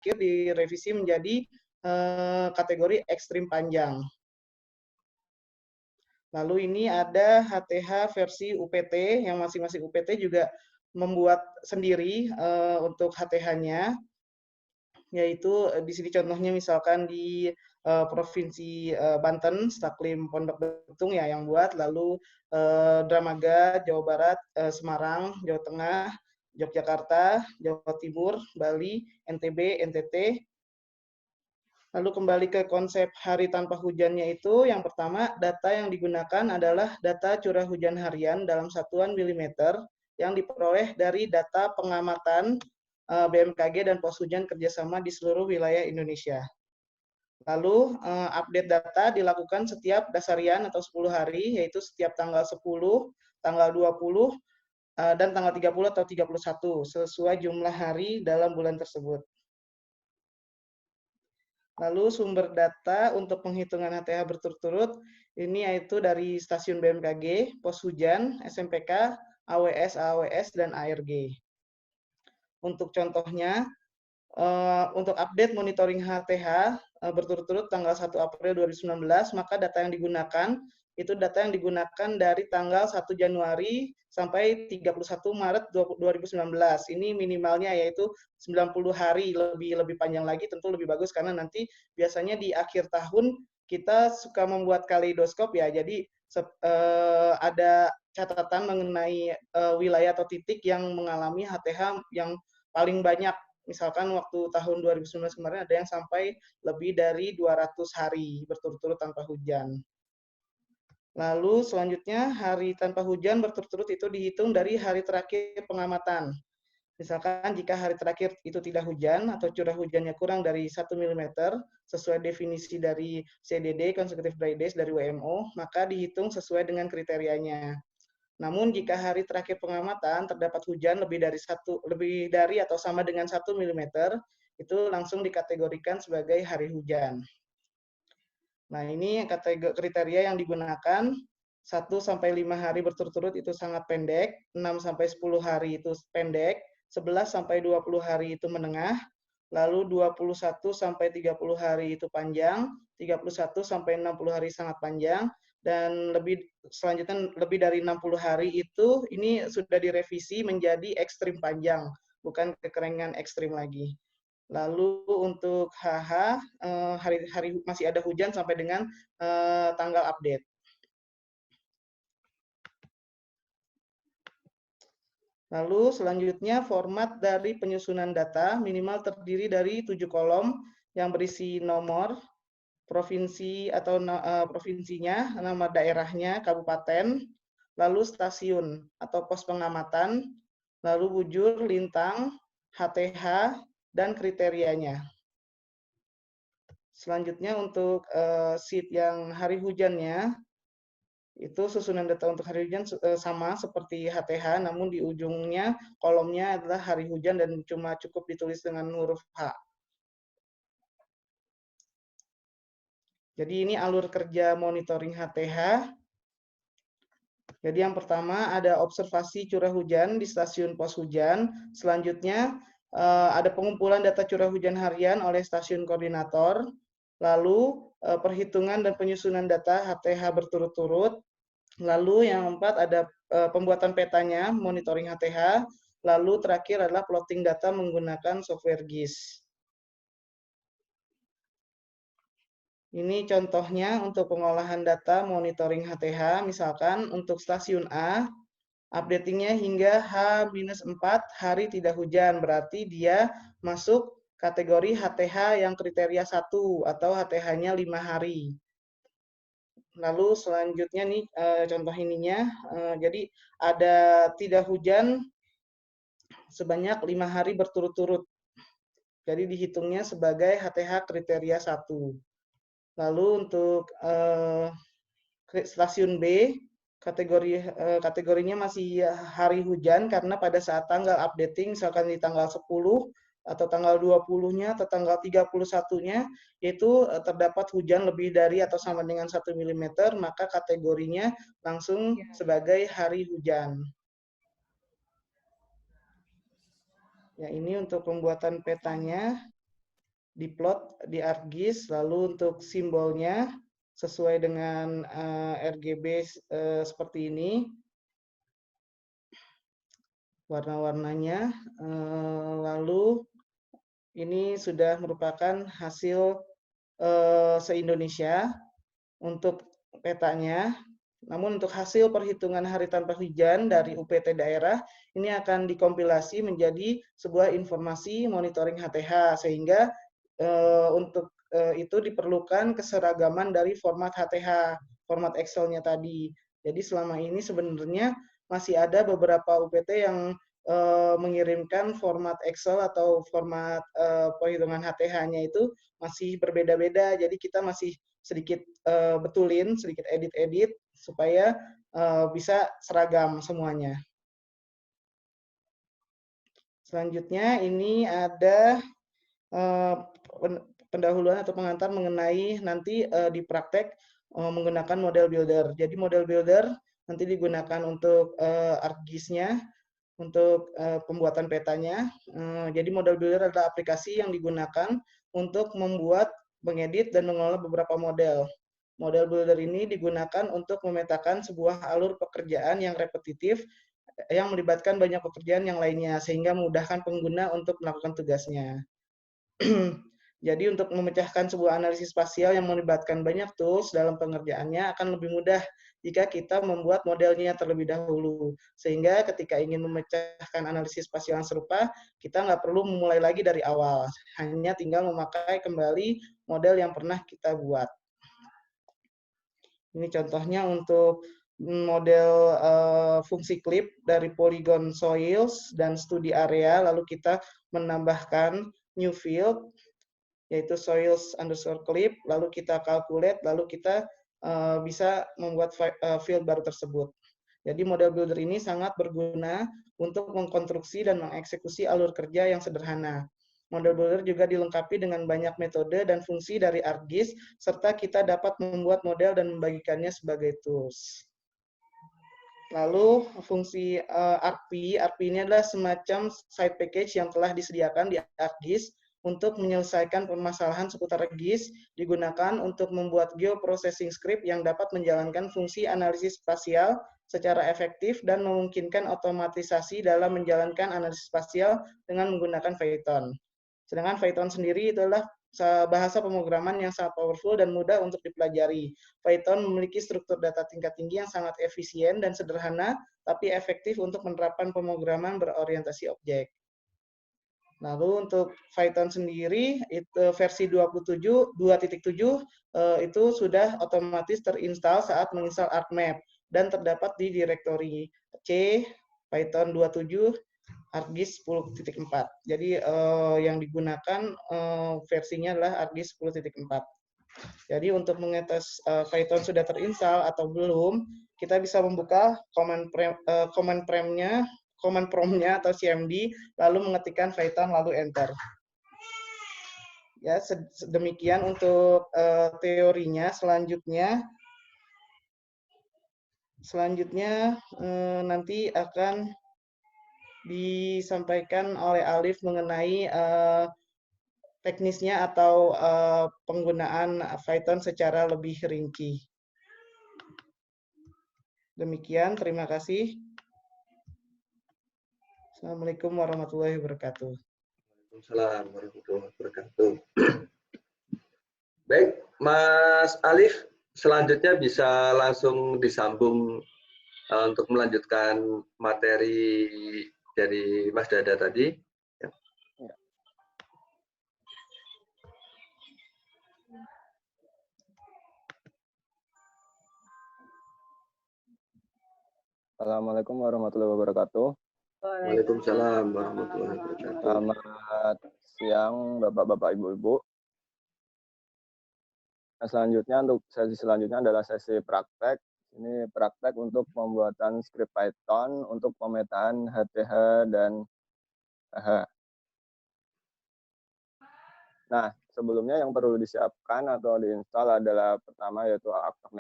terakhir direvisi menjadi kategori ekstrim panjang. Lalu ini ada HTH versi UPT, yang masing-masing UPT juga membuat sendiri untuk HTH-nya, yaitu di sini contohnya misalkan di Provinsi Banten, Staklim Pondok Betung ya yang buat, lalu Dramaga, Jawa Barat, Semarang, Jawa Tengah, Yogyakarta, Jawa Timur, Bali, NTB, NTT. Lalu kembali ke konsep hari tanpa hujannya itu, yang pertama data yang digunakan adalah data curah hujan harian dalam satuan milimeter yang diperoleh dari data pengamatan BMKG dan pos hujan kerjasama di seluruh wilayah Indonesia. Lalu update data dilakukan setiap dasarian atau 10 hari, yaitu setiap tanggal 10, tanggal 20, dan tanggal 30 atau 31, sesuai jumlah hari dalam bulan tersebut. Lalu sumber data untuk penghitungan HTH berturut-turut ini yaitu dari stasiun BMKG, pos hujan, SMPK, AWS, AWS, dan ARG. Untuk contohnya, untuk update monitoring HTH berturut-turut tanggal 1 April 2019, maka data yang digunakan itu data yang digunakan dari tanggal 1 Januari sampai 31 Maret 2019. Ini minimalnya yaitu 90 hari, lebih panjang lagi tentu lebih bagus karena nanti biasanya di akhir tahun kita suka membuat kaleidoskop ya. Jadi ada catatan mengenai wilayah atau titik yang mengalami HTH yang paling banyak. Misalkan waktu tahun 2019 kemarin ada yang sampai lebih dari 200 hari berturut-turut tanpa hujan. Lalu selanjutnya hari tanpa hujan berturut-turut itu dihitung dari hari terakhir pengamatan. Misalkan jika hari terakhir itu tidak hujan atau curah hujannya kurang dari 1 mm sesuai definisi dari CDD (Consecutive Dry Days) dari WMO, maka dihitung sesuai dengan kriterianya. Namun jika hari terakhir pengamatan terdapat hujan lebih dari atau sama dengan 1 mm, itu langsung dikategorikan sebagai hari hujan. Nah, ini kriteria yang digunakan 1 sampai 5 hari berturut-turut itu sangat pendek, 6 sampai 10 hari itu pendek, 11 sampai 20 hari itu menengah, lalu 21 sampai 30 hari itu panjang, 31 sampai 60 hari sangat panjang, dan selanjutnya lebih dari 60 hari itu ini sudah direvisi menjadi ekstrim panjang, bukan kekeringan ekstrim lagi. Lalu untuk HH, hari masih ada hujan sampai dengan tanggal update. Lalu selanjutnya format dari penyusunan data minimal terdiri dari 7 kolom yang berisi nomor, provinsi atau provinsinya, nama daerahnya, kabupaten, lalu stasiun atau pos pengamatan, lalu bujur, lintang, HTH, dan kriterianya. Selanjutnya untuk sheet yang hari hujannya, itu susunan data untuk hari hujan sama seperti HTH, namun di ujungnya kolomnya adalah hari hujan dan cuma cukup ditulis dengan huruf H. Jadi ini alur kerja monitoring HTH. Jadi yang pertama ada observasi curah hujan di stasiun pos hujan. Selanjutnya ada pengumpulan data curah hujan harian oleh stasiun koordinator. Lalu perhitungan dan penyusunan data HTH berturut-turut. Lalu yang keempat ada pembuatan petanya, monitoring HTH. Lalu terakhir adalah plotting data menggunakan software GIS. Ini contohnya untuk pengolahan data monitoring HTH, misalkan untuk stasiun A, updatingnya hingga H-4 hari tidak hujan, berarti dia masuk kategori HTH yang kriteria 1 atau HTH-nya 5 hari. Lalu selanjutnya nih contoh ininya, jadi ada tidak hujan sebanyak 5 hari berturut-turut. Jadi dihitungnya sebagai HTH kriteria 1. Lalu untuk stasiun B, kategorinya masih hari hujan karena pada saat tanggal updating, misalkan di tanggal 10 atau tanggal 20-nya atau tanggal 31-nya, itu terdapat hujan lebih dari atau sama dengan 1 mm, maka kategorinya langsung sebagai hari hujan. Ya, ini untuk pembuatan petanya. diplot di ArcGIS, lalu untuk simbolnya sesuai dengan RGB seperti ini, warna-warnanya, lalu ini sudah merupakan hasil se-Indonesia untuk petanya. Namun untuk hasil perhitungan hari tanpa hujan dari UPT daerah, ini akan dikompilasi menjadi sebuah informasi monitoring HTH, sehingga untuk itu diperlukan keseragaman dari format HTH, format Excel-nya tadi. Jadi selama ini sebenarnya masih ada beberapa UPT yang mengirimkan format Excel atau format perhitungan HTH-nya itu masih berbeda-beda. Jadi kita masih sedikit betulin, sedikit edit-edit supaya bisa seragam semuanya. Selanjutnya ini ada pendahuluan atau pengantar mengenai nanti di praktek menggunakan model builder. Jadi model builder nanti digunakan untuk ArcGIS-nya, untuk pembuatan petanya. Jadi model builder adalah aplikasi yang digunakan untuk membuat, mengedit, dan mengelola beberapa model. Model builder ini digunakan untuk memetakan sebuah alur pekerjaan yang repetitif yang melibatkan banyak pekerjaan yang lainnya, sehingga memudahkan pengguna untuk melakukan tugasnya. Jadi untuk memecahkan sebuah analisis spasial yang melibatkan banyak tools dalam pengerjaannya akan lebih mudah jika kita membuat modelnya terlebih dahulu. Sehingga ketika ingin memecahkan analisis spasial yang serupa, kita nggak perlu memulai lagi dari awal. Hanya tinggal memakai kembali model yang pernah kita buat. Ini contohnya untuk model fungsi clip dari Polygon Soils dan studi area, lalu kita menambahkan new field, yaitu soils_clip, lalu kita calculate, lalu kita bisa membuat field baru tersebut. Jadi model builder ini sangat berguna untuk mengkonstruksi dan mengeksekusi alur kerja yang sederhana. Model builder juga dilengkapi dengan banyak metode dan fungsi dari ArcGIS, serta kita dapat membuat model dan membagikannya sebagai tools. Lalu fungsi ArcP ini adalah semacam side package yang telah disediakan di ArcGIS untuk menyelesaikan permasalahan seputar GIS, digunakan untuk membuat geoprocessing script yang dapat menjalankan fungsi analisis spasial secara efektif dan memungkinkan otomatisasi dalam menjalankan analisis spasial dengan menggunakan Python. Sedangkan Python sendiri itu adalah bahasa pemrograman yang sangat powerful dan mudah untuk dipelajari. Python memiliki struktur data tingkat tinggi yang sangat efisien dan sederhana, tapi efektif untuk menerapkan pemrograman berorientasi objek. Lalu untuk Python sendiri, itu versi 2.7 itu sudah otomatis terinstall saat menginstal ArcMap dan terdapat di direktori C Python 27 ArcGIS 10.4. Jadi yang digunakan versinya adalah ArcGIS 10.4. Jadi untuk mengetes Python sudah terinstall atau belum, kita bisa membuka command prompt-nya atau CMD, lalu mengetikkan Python lalu enter. Ya, demikian untuk teorinya. Selanjutnya nanti akan disampaikan oleh Alif mengenai teknisnya atau penggunaan Python secara lebih rinci. Demikian, terima kasih. Assalamualaikum warahmatullahi wabarakatuh. Waalaikumsalam warahmatullahi wabarakatuh. Baik, Mas Alif, selanjutnya bisa langsung disambung untuk melanjutkan materi dari Mas Dada tadi. Ya. Assalamualaikum warahmatullahi wabarakatuh. Waalaikumsalam warahmatullahi wabarakatuh. Selamat siang Bapak-Bapak, Ibu-Ibu. Nah, selanjutnya untuk sesi selanjutnya adalah sesi praktek. Ini praktek untuk pembuatan script Python untuk pemetaan HTH dan HH. Nah, sebelumnya yang perlu disiapkan atau diinstal adalah pertama yaitu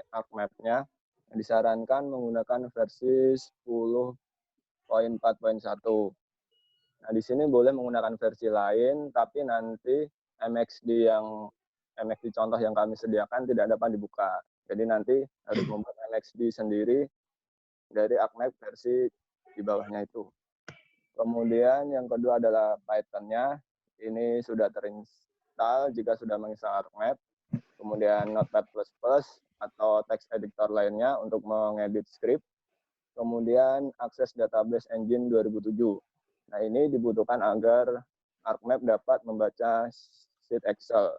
ArcMap-nya. Disarankan menggunakan versi 10.4.1. Nah, di sini boleh menggunakan versi lain, tapi nanti MXD contoh yang kami sediakan tidak dapat dibuka. Jadi nanti harus membuat MXD sendiri dari ArcMap versi di bawahnya itu. Kemudian yang kedua adalah Python-nya. Ini sudah terinstall jika sudah menginstal ArcMap. Kemudian Notepad++ atau text editor lainnya untuk mengedit script. Kemudian akses database engine 2007. Nah, ini dibutuhkan agar ArcMap dapat membaca sheet Excel.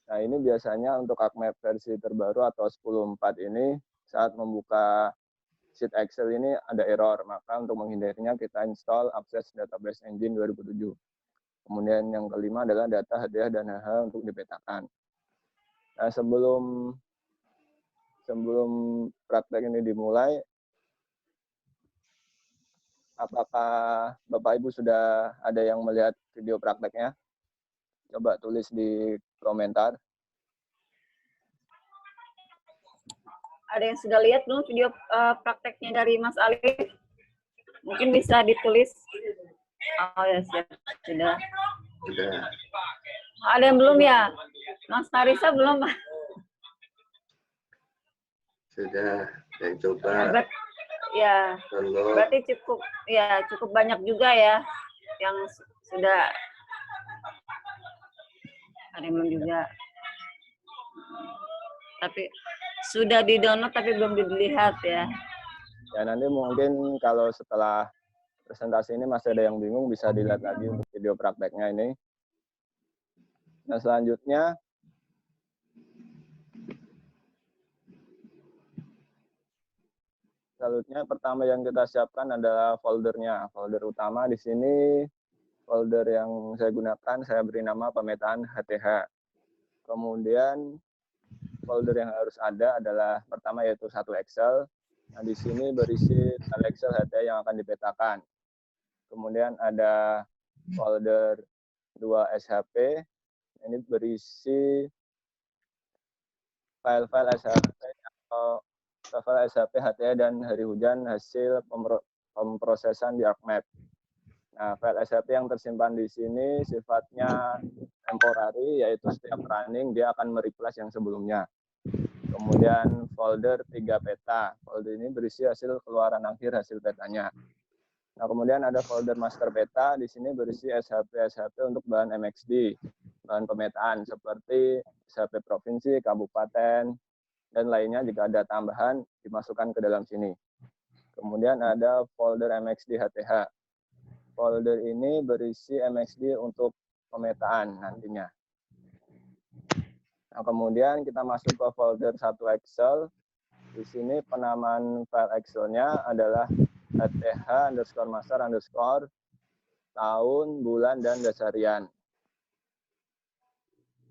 Nah, ini biasanya untuk ArcMap versi terbaru atau 10.4 ini saat membuka sheet Excel ini ada error. Maka untuk menghindarinya kita install Access Database Engine 2007. Kemudian yang kelima adalah data hadiah dan HH untuk dipetakan. Nah, sebelum praktek ini dimulai, apakah Bapak Ibu sudah ada yang melihat video prakteknya? Coba tulis di komentar. Ada yang sudah lihat belum video prakteknya dari Mas Alif? Mungkin bisa ditulis. Oh ya, siap. Sudah. Sudah. Ada yang belum ya? Mas Tarisa belum? Sudah. Yang coba. Ya, berarti cukup banyak juga ya yang sudah. Ada yang belum juga. Tapi sudah di-download tapi belum dilihat ya. Ya, nanti mungkin kalau setelah presentasi ini masih ada yang bingung, bisa dilihat lagi untuk video prakteknya ini. Nah, selanjutnya pertama yang kita siapkan adalah foldernya. Folder utama di sini, folder yang saya gunakan, saya beri nama pemetaan HTH. Kemudian folder yang harus ada adalah pertama yaitu satu Excel. Nah, di sini berisi file Excel HTH yang akan dipetakan. Kemudian ada folder 2 SHP. Ini berisi file-file SHP atau file SHP HTH dan hari hujan hasil pemrosesan di ArcMap. Nah, file SHP yang tersimpan di sini sifatnya temporary, yaitu setiap running dia akan mereplace yang sebelumnya. Kemudian folder 3 peta. Folder ini berisi hasil keluaran akhir hasil petanya. Nah, kemudian ada folder master peta. Di sini berisi SHP untuk bahan MXD, bahan pemetaan seperti SHP provinsi, kabupaten, dan lainnya. Jika ada tambahan dimasukkan ke dalam sini. Kemudian ada folder MXD HTH. Folder ini berisi MXD untuk pemetaan nantinya. Nah, kemudian kita masuk ke folder 1 Excel. Di sini penamaan file Excel-nya adalah HTH_master_ tahun, bulan, dan dasarian.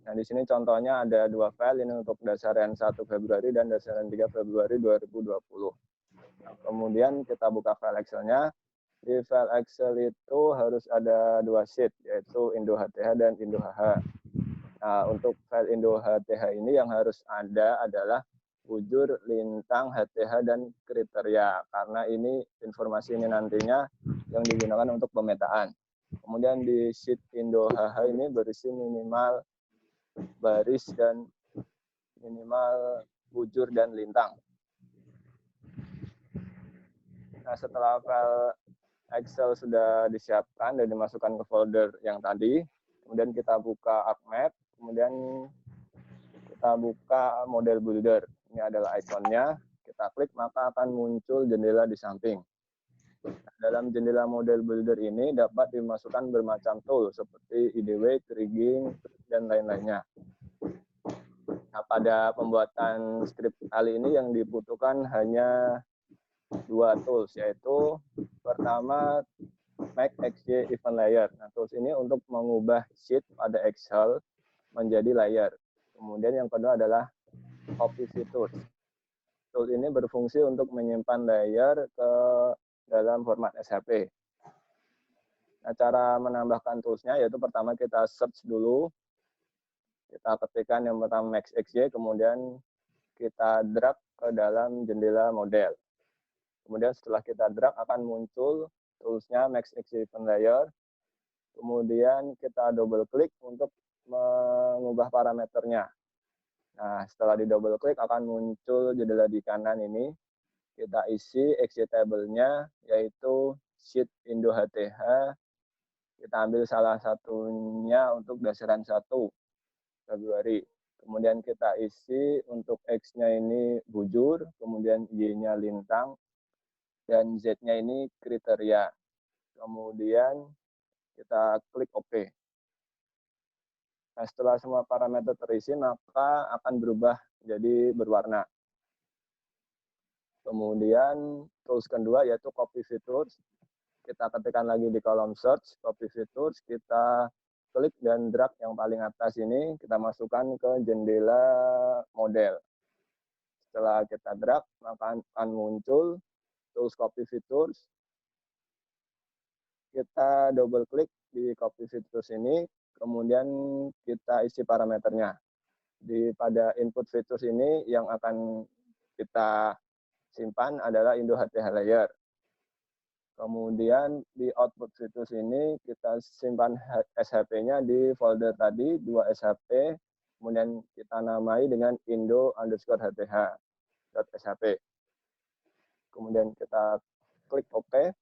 Nah, di sini contohnya ada 2 file, ini untuk dasarian 1 Februari dan dasarian 3 Februari 2020. Nah, kemudian kita buka file Excel-nya. Di file Excel itu harus ada 2 sheet, yaitu Indo HTH dan Indo HH. Nah, untuk file Indo HTH ini yang harus ada adalah bujur, lintang, HTH, dan kriteria. Karena ini informasi ini nantinya yang digunakan untuk pemetaan. Kemudian di sheet Indo HH ini berisi minimal baris dan minimal bujur dan lintang. Nah, setelah file Excel sudah disiapkan dan dimasukkan ke folder yang tadi, kemudian kita buka ArcMap, kemudian kita buka model builder. Ini adalah ikonnya, kita klik maka akan muncul jendela di samping. Nah, dalam jendela model builder ini dapat dimasukkan bermacam tool seperti IDW, Kriging, dan lain-lainnya. Nah, pada pembuatan script kali ini yang dibutuhkan hanya 2 tools, yaitu pertama Make XY Event Layer. Nah, tools ini untuk mengubah sheet pada Excel menjadi layer. Kemudian yang kedua adalah OPC Tools. Tool ini berfungsi untuk menyimpan layer ke dalam format SHP. Nah, cara menambahkan toolsnya yaitu pertama kita search dulu. Kita ketikkan yang pertama Max XY, kemudian kita drag ke dalam jendela model. Kemudian setelah kita drag akan muncul toolsnya Max XY Event Layer. Kemudian kita double klik untuk mengubah parameternya. Nah, setelah di double klik akan muncul jendela di kanan ini. Kita isi exit table-nya, yaitu sheet Indo HTH. Kita ambil salah satunya untuk dasaran 1 Februari. Kemudian kita isi untuk X-nya ini bujur, kemudian Y-nya lintang, dan Z-nya ini kriteria. Kemudian kita klik OK. Nah, setelah semua parameter terisi, maka akan berubah jadi berwarna. Kemudian tools kedua yaitu copy features. Kita ketikkan lagi di kolom search, copy features, kita klik dan drag yang paling atas ini, kita masukkan ke jendela model. Setelah kita drag, maka akan muncul tools copy features. Kita double klik di copy features ini, kemudian kita isi parameternya. Pada input features ini yang akan kita simpan adalah Indo HTH layer. Kemudian di output features ini kita simpan SHP-nya di folder tadi, 2 SHP, kemudian kita namai dengan indo_hth.shp. Kemudian kita klik OK.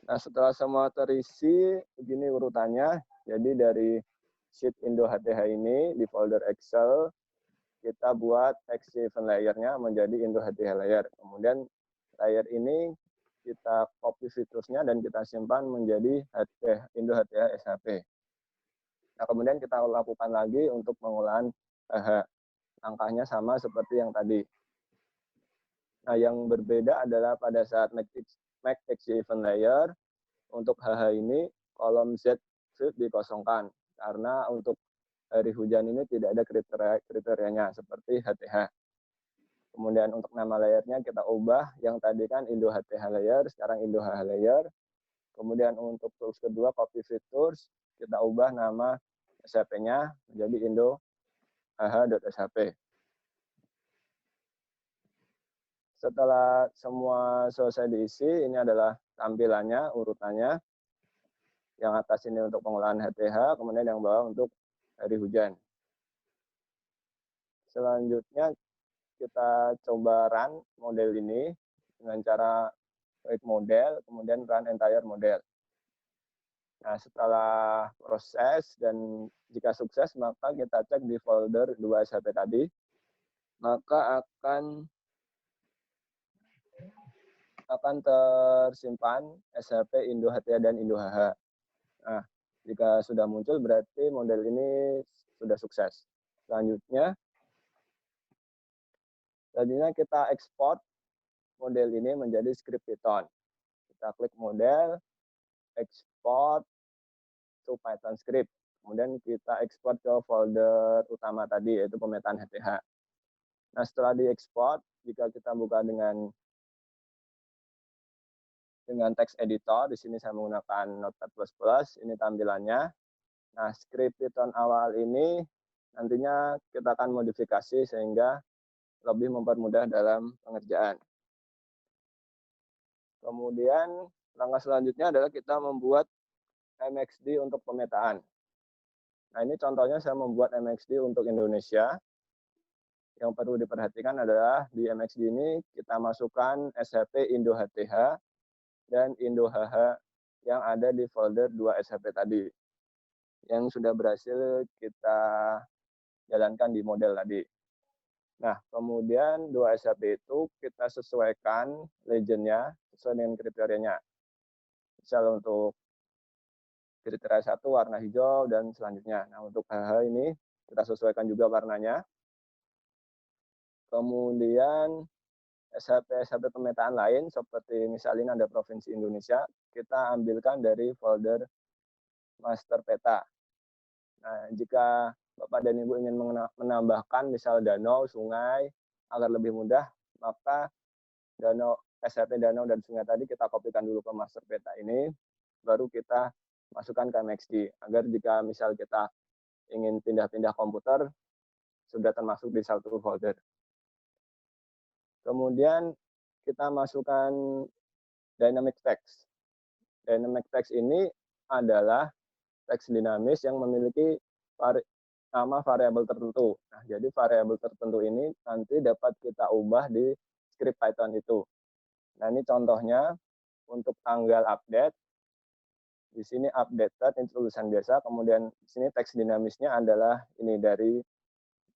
Nah, setelah semua terisi, begini urutannya. Jadi dari sheet Indo HTH ini di folder Excel, kita buat text event layer-nya menjadi Indo HTH layer. Kemudian layer ini kita copy fitusnya dan kita simpan menjadi Indo HTH SHP. Nah, kemudian kita lakukan lagi untuk pengolahan HH. Langkahnya sama seperti yang tadi. Nah, yang berbeda adalah pada saat make text event layer, untuk HH ini kolom Z field dikosongkan. Karena untuk hari hujan ini tidak ada kriterianya seperti HTH. Kemudian untuk nama layernya kita ubah, yang tadi kan Indo HTH layer, sekarang Indo HH layer. Kemudian untuk tools kedua, copy features, kita ubah nama SHP-nya menjadi Indo HH.shp. Setelah semua selesai diisi, ini adalah tampilannya, urutannya. Yang atas ini untuk pengolahan HTH, kemudian yang bawah untuk hari hujan. Selanjutnya kita coba run model ini dengan cara klik model, kemudian run entire model. Nah, setelah proses dan jika sukses, maka kita cek di folder 2 SHP tadi, maka akan tersimpan SHP Indo HTH dan Indo HH. Nah, jika sudah muncul berarti model ini sudah sukses. Selanjutnya kita ekspor model ini menjadi script Python. Kita klik model, export to Python script. Kemudian kita ekspor ke folder utama tadi, yaitu pemetaan HTH. Nah, setelah diekspor, jika kita buka dengan text editor, di sini saya menggunakan Notepad++, ini tampilannya. Nah, script Python awal ini nantinya kita akan modifikasi sehingga lebih mempermudah dalam pengerjaan. Kemudian langkah selanjutnya adalah kita membuat MXD untuk pemetaan. Nah, ini contohnya saya membuat MXD untuk Indonesia. Yang perlu diperhatikan adalah di MXD ini kita masukkan SHP Indo HTH dan Indo HH yang ada di folder 2 SHP tadi, yang sudah berhasil kita jalankan di model tadi. Nah, kemudian 2 SHP itu kita sesuaikan legend-nya sesuai dengan kriterianya. Misal untuk kriteria 1 warna hijau dan selanjutnya. Nah, untuk HH ini kita sesuaikan juga warnanya. Kemudian SHP pemetaan lain seperti misalnya ada Provinsi Indonesia, kita ambilkan dari folder master peta. Nah, jika Bapak dan Ibu ingin menambahkan misal danau, sungai, agar lebih mudah, maka SHP danau dan sungai tadi kita kopikan dulu ke master peta ini, baru kita masukkan ke MXD, agar jika misal kita ingin pindah-pindah komputer, sudah termasuk di satu folder. Kemudian kita masukkan dynamic text. Dynamic text ini adalah teks dinamis yang memiliki nama variabel tertentu. Nah, jadi variabel tertentu ini nanti dapat kita ubah di script Python itu. Nah, ini contohnya untuk tanggal update. Di sini updated, ini tulisan biasa. Kemudian di sini teks dinamisnya adalah ini dari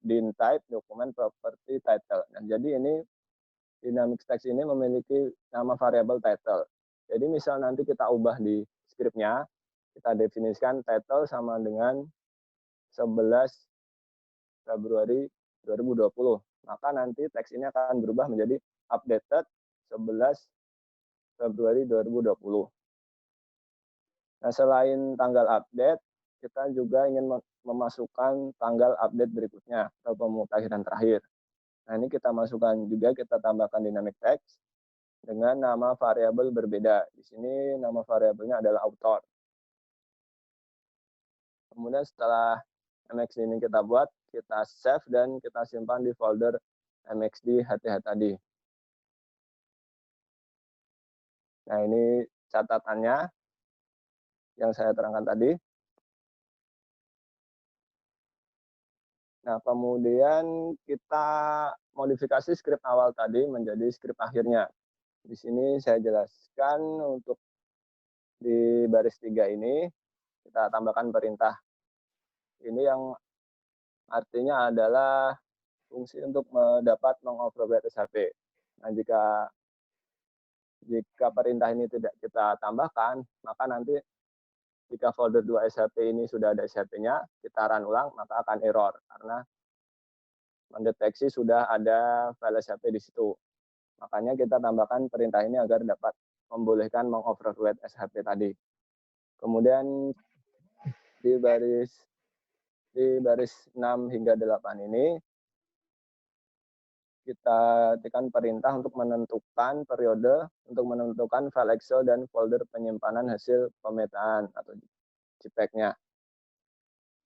din type document property title. Nah, jadi ini dynamic text ini memiliki nama variabel title. Jadi misal nanti kita ubah di scriptnya, kita definisikan title sama dengan 11 Februari 2020. Maka nanti teks ini akan berubah menjadi updated 11 Februari 2020. Nah, selain tanggal update, kita juga ingin memasukkan tanggal update berikutnya atau pemutahiran terakhir. Nah, ini kita masukkan juga, kita tambahkan dynamic text dengan nama variabel berbeda. Di sini nama variabelnya adalah author. Kemudian setelah MXD ini kita buat, kita save dan kita simpan di folder MXD HTH tadi. Nah, ini catatannya yang saya terangkan tadi. Nah, kemudian kita modifikasi script awal tadi menjadi script akhirnya. Di sini saya jelaskan untuk di baris 3 ini, kita tambahkan perintah. Ini yang artinya adalah fungsi untuk dapat mengoverwrite SHP. Nah, jika perintah ini tidak kita tambahkan, maka nanti jika folder 2 SHP ini sudah ada SHP-nya, kita run ulang, maka akan error karena mendeteksi sudah ada file SHP di situ. Makanya kita tambahkan perintah ini agar dapat membolehkan mengoverwrite SHP tadi. Kemudian di baris 6 hingga 8 ini kita tekan perintah untuk menentukan periode untuk menentukan file Excel dan folder penyimpanan hasil pemetaan atau JPEG-nya.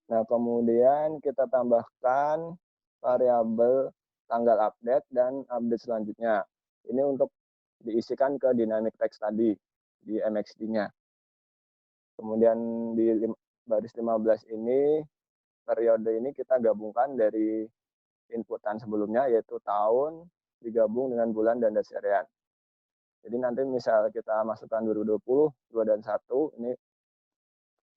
Nah, kemudian kita tambahkan variabel tanggal update dan update selanjutnya. Ini untuk diisikan ke dynamic text tadi di MXD-nya. Kemudian di baris 15 ini, periode ini kita gabungkan dari inputan sebelumnya, yaitu tahun digabung dengan bulan dan dasarian. Jadi nanti misal kita masukkan 2020, 2 dan 1, ini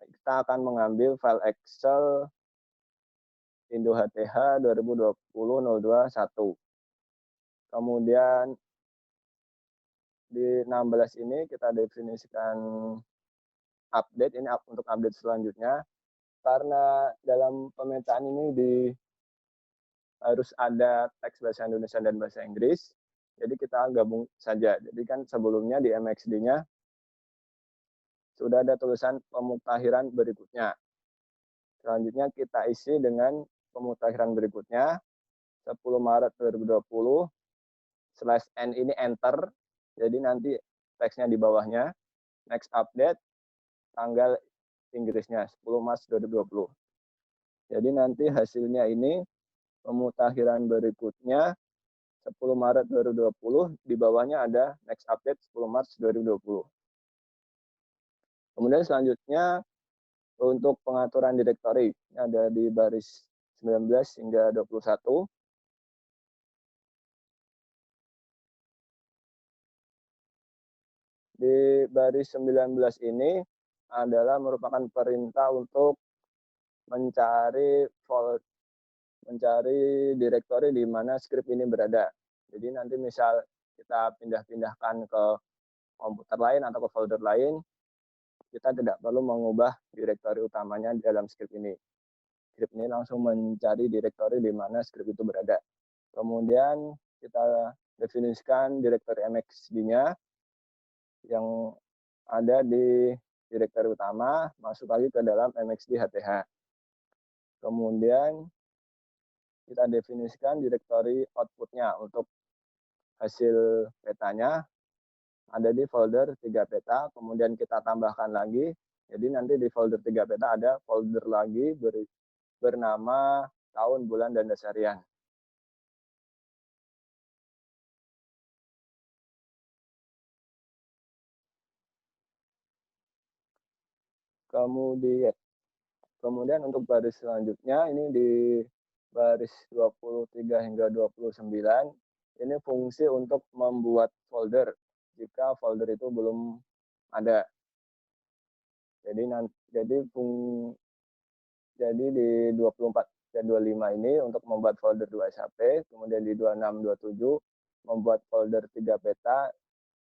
kita akan mengambil file Excel Indo HTH 2020-02-1. Kemudian di 16 ini kita definisikan update, ini untuk update selanjutnya. Karena dalam pemetaan ini harus ada teks bahasa Indonesia dan bahasa Inggris, jadi kita gabung saja. Jadi kan sebelumnya di MXD-nya sudah ada tulisan pemutahiran berikutnya. Selanjutnya kita isi dengan pemutahiran berikutnya, 10 Maret 2020, /n ini enter, jadi nanti teksnya di bawahnya, next update, tanggal Inggrisnya, 10 Maret 2020. Jadi nanti hasilnya ini, pemutahiran berikutnya 10 Maret 2020, di bawahnya ada next update 10 Maret 2020. Kemudian selanjutnya untuk pengaturan direktori, ini ada di baris 19 hingga 21. Di baris 19 ini adalah merupakan perintah untuk mencari direktori di mana script ini berada. Jadi nanti misal kita pindah-pindahkan ke komputer lain atau ke folder lain, kita tidak perlu mengubah direktori utamanya dalam script ini. Script ini langsung mencari direktori di mana script itu berada. Kemudian kita definisikan direktori MXD-nya yang ada di direktori utama, masuk lagi ke dalam MXD HTH. Kemudian kita definisikan direktori output-nya untuk hasil petanya ada di folder 3 peta, kemudian kita tambahkan lagi. Jadi nanti di folder 3 peta ada folder lagi bernama tahun, bulan, dan dasarian. Kemudian Kemudian untuk baris selanjutnya ini di baris 23 hingga 29 ini fungsi untuk membuat folder jika folder itu belum ada. Jadi di 24 dan 25 ini untuk membuat folder 2 SHP, kemudian di 26 27 membuat folder 3 peta,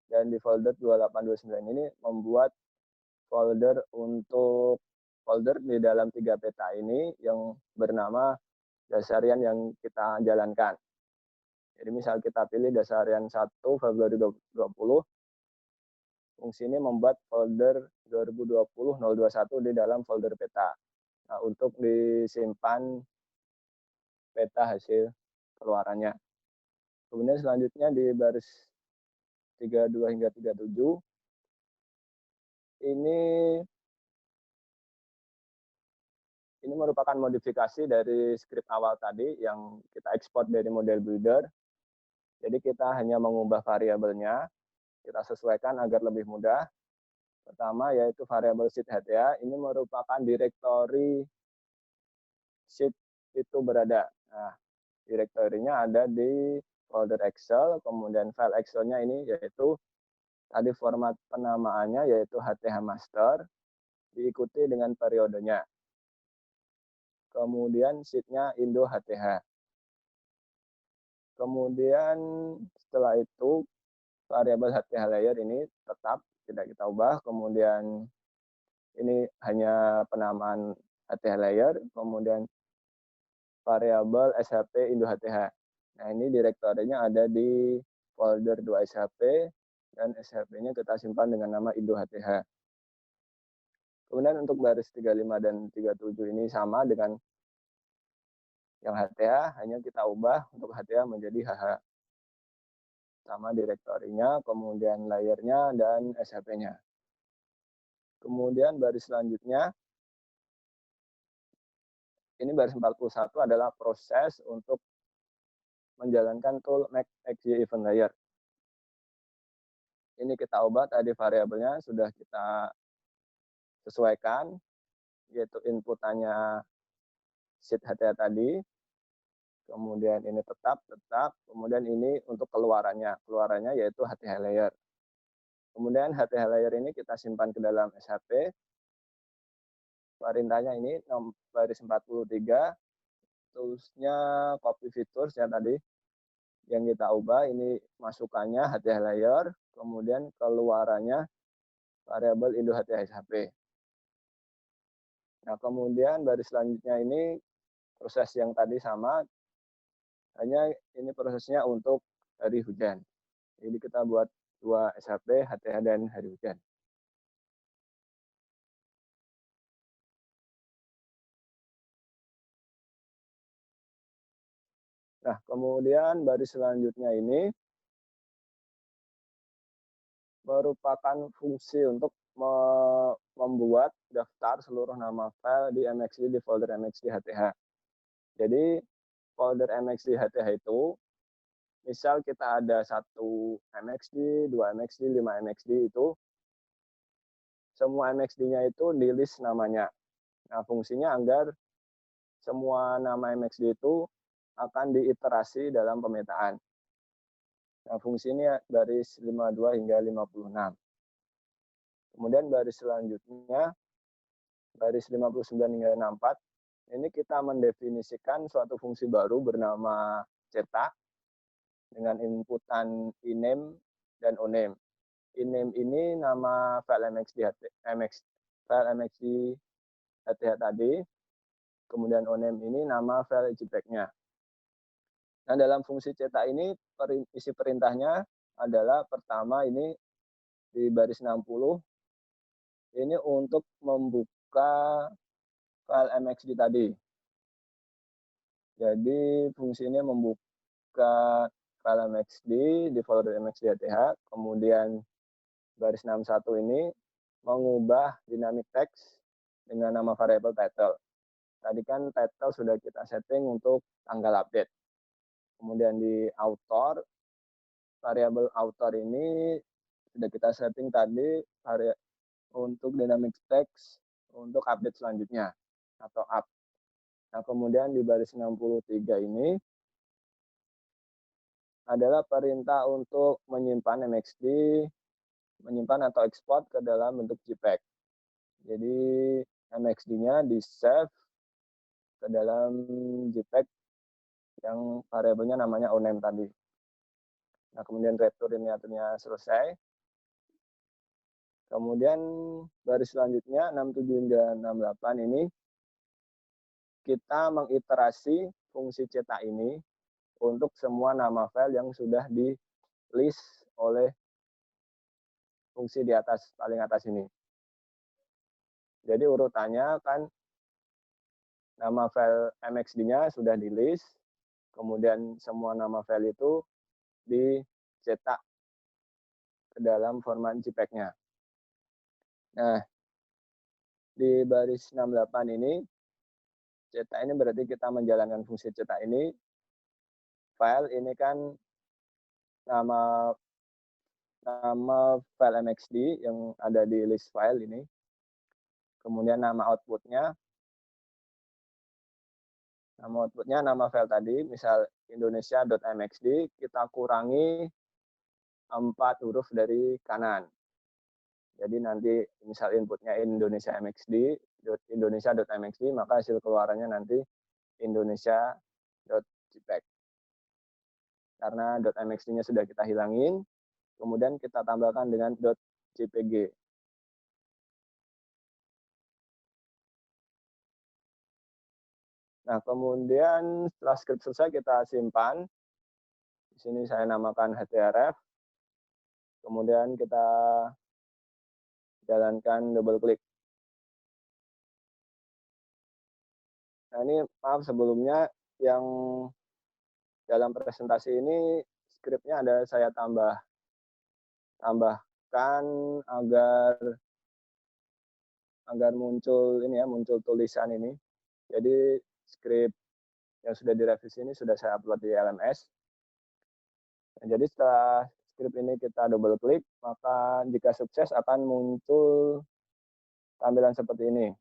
dan di folder 28 29 ini membuat folder di dalam 3 peta ini yang bernama dasarian yang kita jalankan. Jadi misal kita pilih dasarian 1 Februari 2020, fungsi ini membuat folder 2020-021 di dalam folder peta. Nah, untuk disimpan peta hasil keluarannya. Kemudian selanjutnya di baris 32 hingga 37, ini merupakan modifikasi dari script awal tadi yang kita ekspor dari model builder. Jadi kita hanya mengubah variabelnya, kita sesuaikan agar lebih mudah. Pertama yaitu variabel sheet HTA, ini merupakan direktori sheet itu berada. Nah, direktorinya ada di folder Excel, kemudian file Excel-nya ini yaitu tadi format penamaannya yaitu HTH master, diikuti dengan periodenya. Kemudian sheet-nya Indo HTH. Kemudian setelah itu variabel HTH layer ini tetap tidak kita ubah. Kemudian ini hanya penamaan HTH layer. Kemudian variabel SHP Indo HTH. Nah, ini direktorinya ada di folder 2 SHP dan SHP-nya kita simpan dengan nama Indo HTH. Kemudian untuk baris 35 dan 37 ini sama dengan yang HTH, hanya kita ubah untuk HTH menjadi HH. Sama direktorinya, kemudian layernya, dan SHP-nya. Kemudian baris selanjutnya, ini baris 41 adalah proses untuk menjalankan tool make XY event layer. Ini kita ubah, tadi variabelnya sudah kita sesuaikan, yaitu inputannya sheet HTH tadi, kemudian ini tetap, kemudian ini untuk keluarannya yaitu HTH layer. Kemudian HTH layer ini kita simpan ke dalam SHP, perintahnya ini baris 43, toolsnya copy features ya tadi, yang kita ubah ini masukannya HTH layer, kemudian keluarannya variabel Indo HTH SHP. Nah, kemudian baris selanjutnya ini proses yang tadi sama, hanya ini prosesnya untuk hari hujan. Jadi kita buat 2 SHP, HTH, dan hari hujan. Nah, kemudian baris selanjutnya ini merupakan fungsi untuk membuat daftar seluruh nama file di MXD di folder MXD HTH. Jadi folder MXD HTH itu, misal kita ada 1 MXD, 2 MXD, 5 MXD itu, semua MXD-nya itu di list namanya. Nah, fungsinya agar semua nama MXD itu akan diiterasi dalam pemetaan. Nah, fungsi ini baris 52 hingga 56. Kemudian baris selanjutnya, baris 59 hingga 64, ini kita mendefinisikan suatu fungsi baru bernama cetak dengan inputan iname dan oname. Iname ini nama file MXD HTH tadi, kemudian oname ini nama file JPEG-nya. Nah, dalam fungsi cetak ini isi perintahnya adalah pertama ini di baris 60 ini untuk membuka file MXD tadi. Jadi fungsi ini membuka file MXD di folder MXD HTH, kemudian baris 61 ini mengubah dynamic text dengan nama variable title. Tadi kan title sudah kita setting untuk tanggal update. Kemudian di author, variabel author ini sudah kita setting tadi untuk dynamic text untuk update selanjutnya. atau up. Nah, kemudian di baris 63 ini adalah perintah untuk menyimpan MXD, menyimpan atau ekspor ke dalam bentuk JPEG. Jadi MXD-nya di-save ke dalam JPEG yang variabelnya namanya oname tadi. Nah, kemudian return ini artinya selesai. Kemudian baris selanjutnya 67 hingga 68 ini kita mengiterasi fungsi cetak ini untuk semua nama file yang sudah di list oleh fungsi di atas, paling atas ini. Jadi urutannya kan nama file MXD-nya sudah di list, kemudian semua nama file itu dicetak ke dalam format JPEG-nya. Nah, di baris 68 ini, cetak ini berarti kita menjalankan fungsi cetak ini. File ini kan nama file MXD yang ada di list file ini. Kemudian nama outputnya nama file tadi, misal indonesia.mxd, kita kurangi 4 huruf dari kanan. Jadi nanti misal inputnya indonesia.mxd, maka hasil keluarannya nanti indonesia.jpg. Karena .mxd-nya sudah kita hilangin, kemudian kita tambahkan dengan .jpg. Nah, kemudian setelah script selesai kita simpan. Di sini saya namakan href. Kemudian kita jalankan double klik. Nah, ini maaf sebelumnya yang dalam presentasi ini skripnya ada saya tambahkan agar muncul ini ya, muncul tulisan ini. Jadi skrip yang sudah direvisi ini sudah saya upload di LMS. Nah, jadi setelah skrip ini kita double klik, maka jika sukses akan muncul tampilan seperti ini.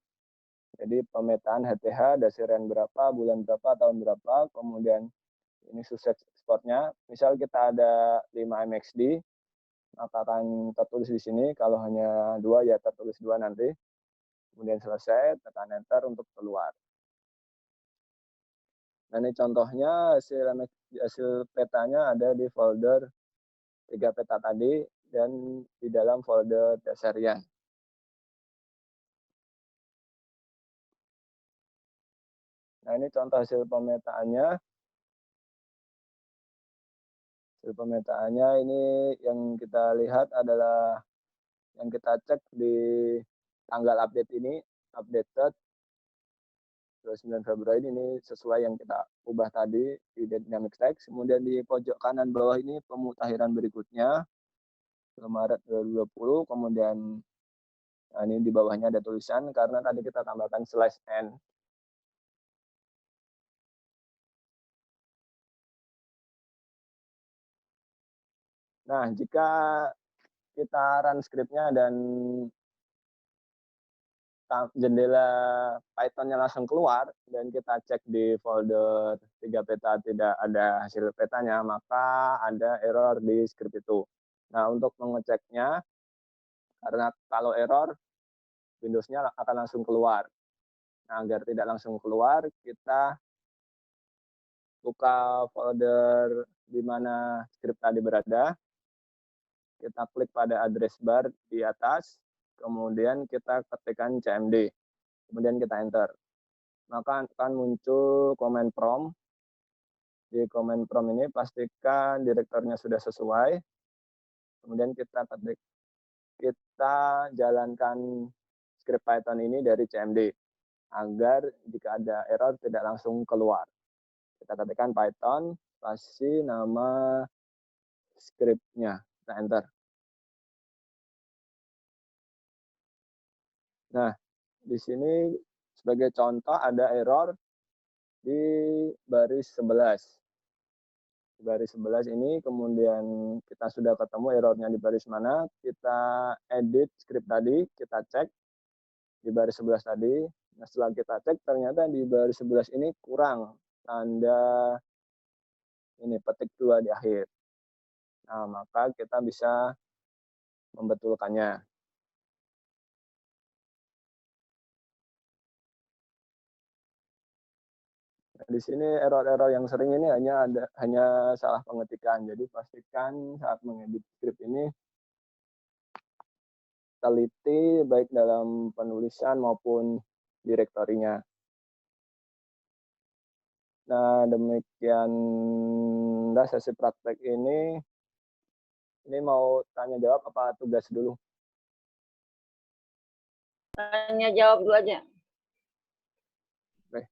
Jadi pemetaan HTH, dasiran berapa, bulan berapa, tahun berapa, kemudian ini sukses ekspornya. Misal kita ada 5 MXD, maka akan tertulis di sini. Kalau hanya 2 ya tertulis 2 nanti. Kemudian selesai, tekan enter untuk keluar. Nah, ini contohnya hasil petanya ada di folder 3 peta tadi dan di dalam folder dasarian. Nah, ini contoh hasil pemetaannya. Hasil pemetaannya ini yang kita lihat adalah yang kita cek di tanggal update ini, updated 29 Februari ini sesuai yang kita ubah tadi di dynamic text. Kemudian di pojok kanan bawah ini pemutahiran berikutnya Maret 2020. Kemudian nah ini di bawahnya ada tulisan karena tadi kita tambahkan /n. Nah, jika kita run scriptnya dan jendela Python-nya langsung keluar dan kita cek di folder 3 peta tidak ada hasil petanya, maka ada error di script itu. Nah, untuk mengeceknya, karena kalau error, Windows-nya akan langsung keluar. Nah, agar tidak langsung keluar, kita buka folder di mana script tadi berada. Kita klik pada address bar di atas, kemudian kita ketikkan cmd, kemudian kita enter. Maka akan muncul command prompt. Di command prompt ini pastikan direkturnya sudah sesuai. Kemudian kita jalankan script Python ini dari cmd agar jika ada error tidak langsung keluar. Kita ketikkan Python, spasi nama scriptnya, kita enter. Nah, di sini sebagai contoh ada error di baris 11. Di baris 11 ini kemudian kita sudah ketemu errornya di baris mana, kita edit script tadi, kita cek di baris 11 tadi. Nah, setelah kita cek ternyata di baris 11 ini kurang tanda ini petik 2 di akhir. Nah, maka kita bisa membetulkannya. Nah, di sini error-error yang sering ini hanya salah pengetikan. Jadi pastikan saat mengedit script ini teliti baik dalam penulisan maupun direktorinya. Nah, demikianlah sesi praktek ini. Ini mau tanya jawab apa tugas dulu? Tanya jawab dulu aja. Oke.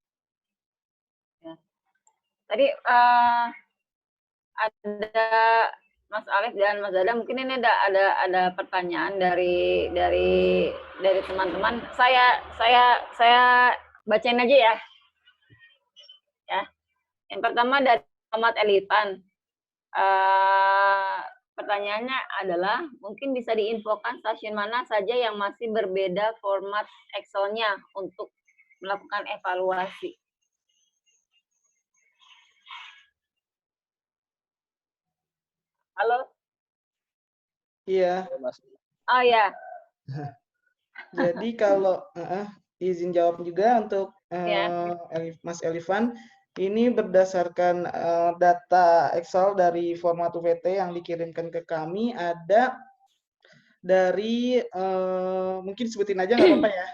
Ya. Tadi ada Mas Alif dan Mas Dada, mungkin ini ada pertanyaan dari teman-teman. Saya bacain aja ya. Ya. Yang pertama dari Muhammad Elifan. Pertanyaannya adalah, mungkin bisa diinfokan stasiun mana saja yang masih berbeda format Excel-nya untuk melakukan evaluasi. Halo? Iya. Oh ya. Jadi kalau izin jawab juga untuk Ya. Mas Elifan, ini berdasarkan data Excel dari format UVT yang dikirimkan ke kami, ada dari mungkin sebutin aja nggak apa-apa ya.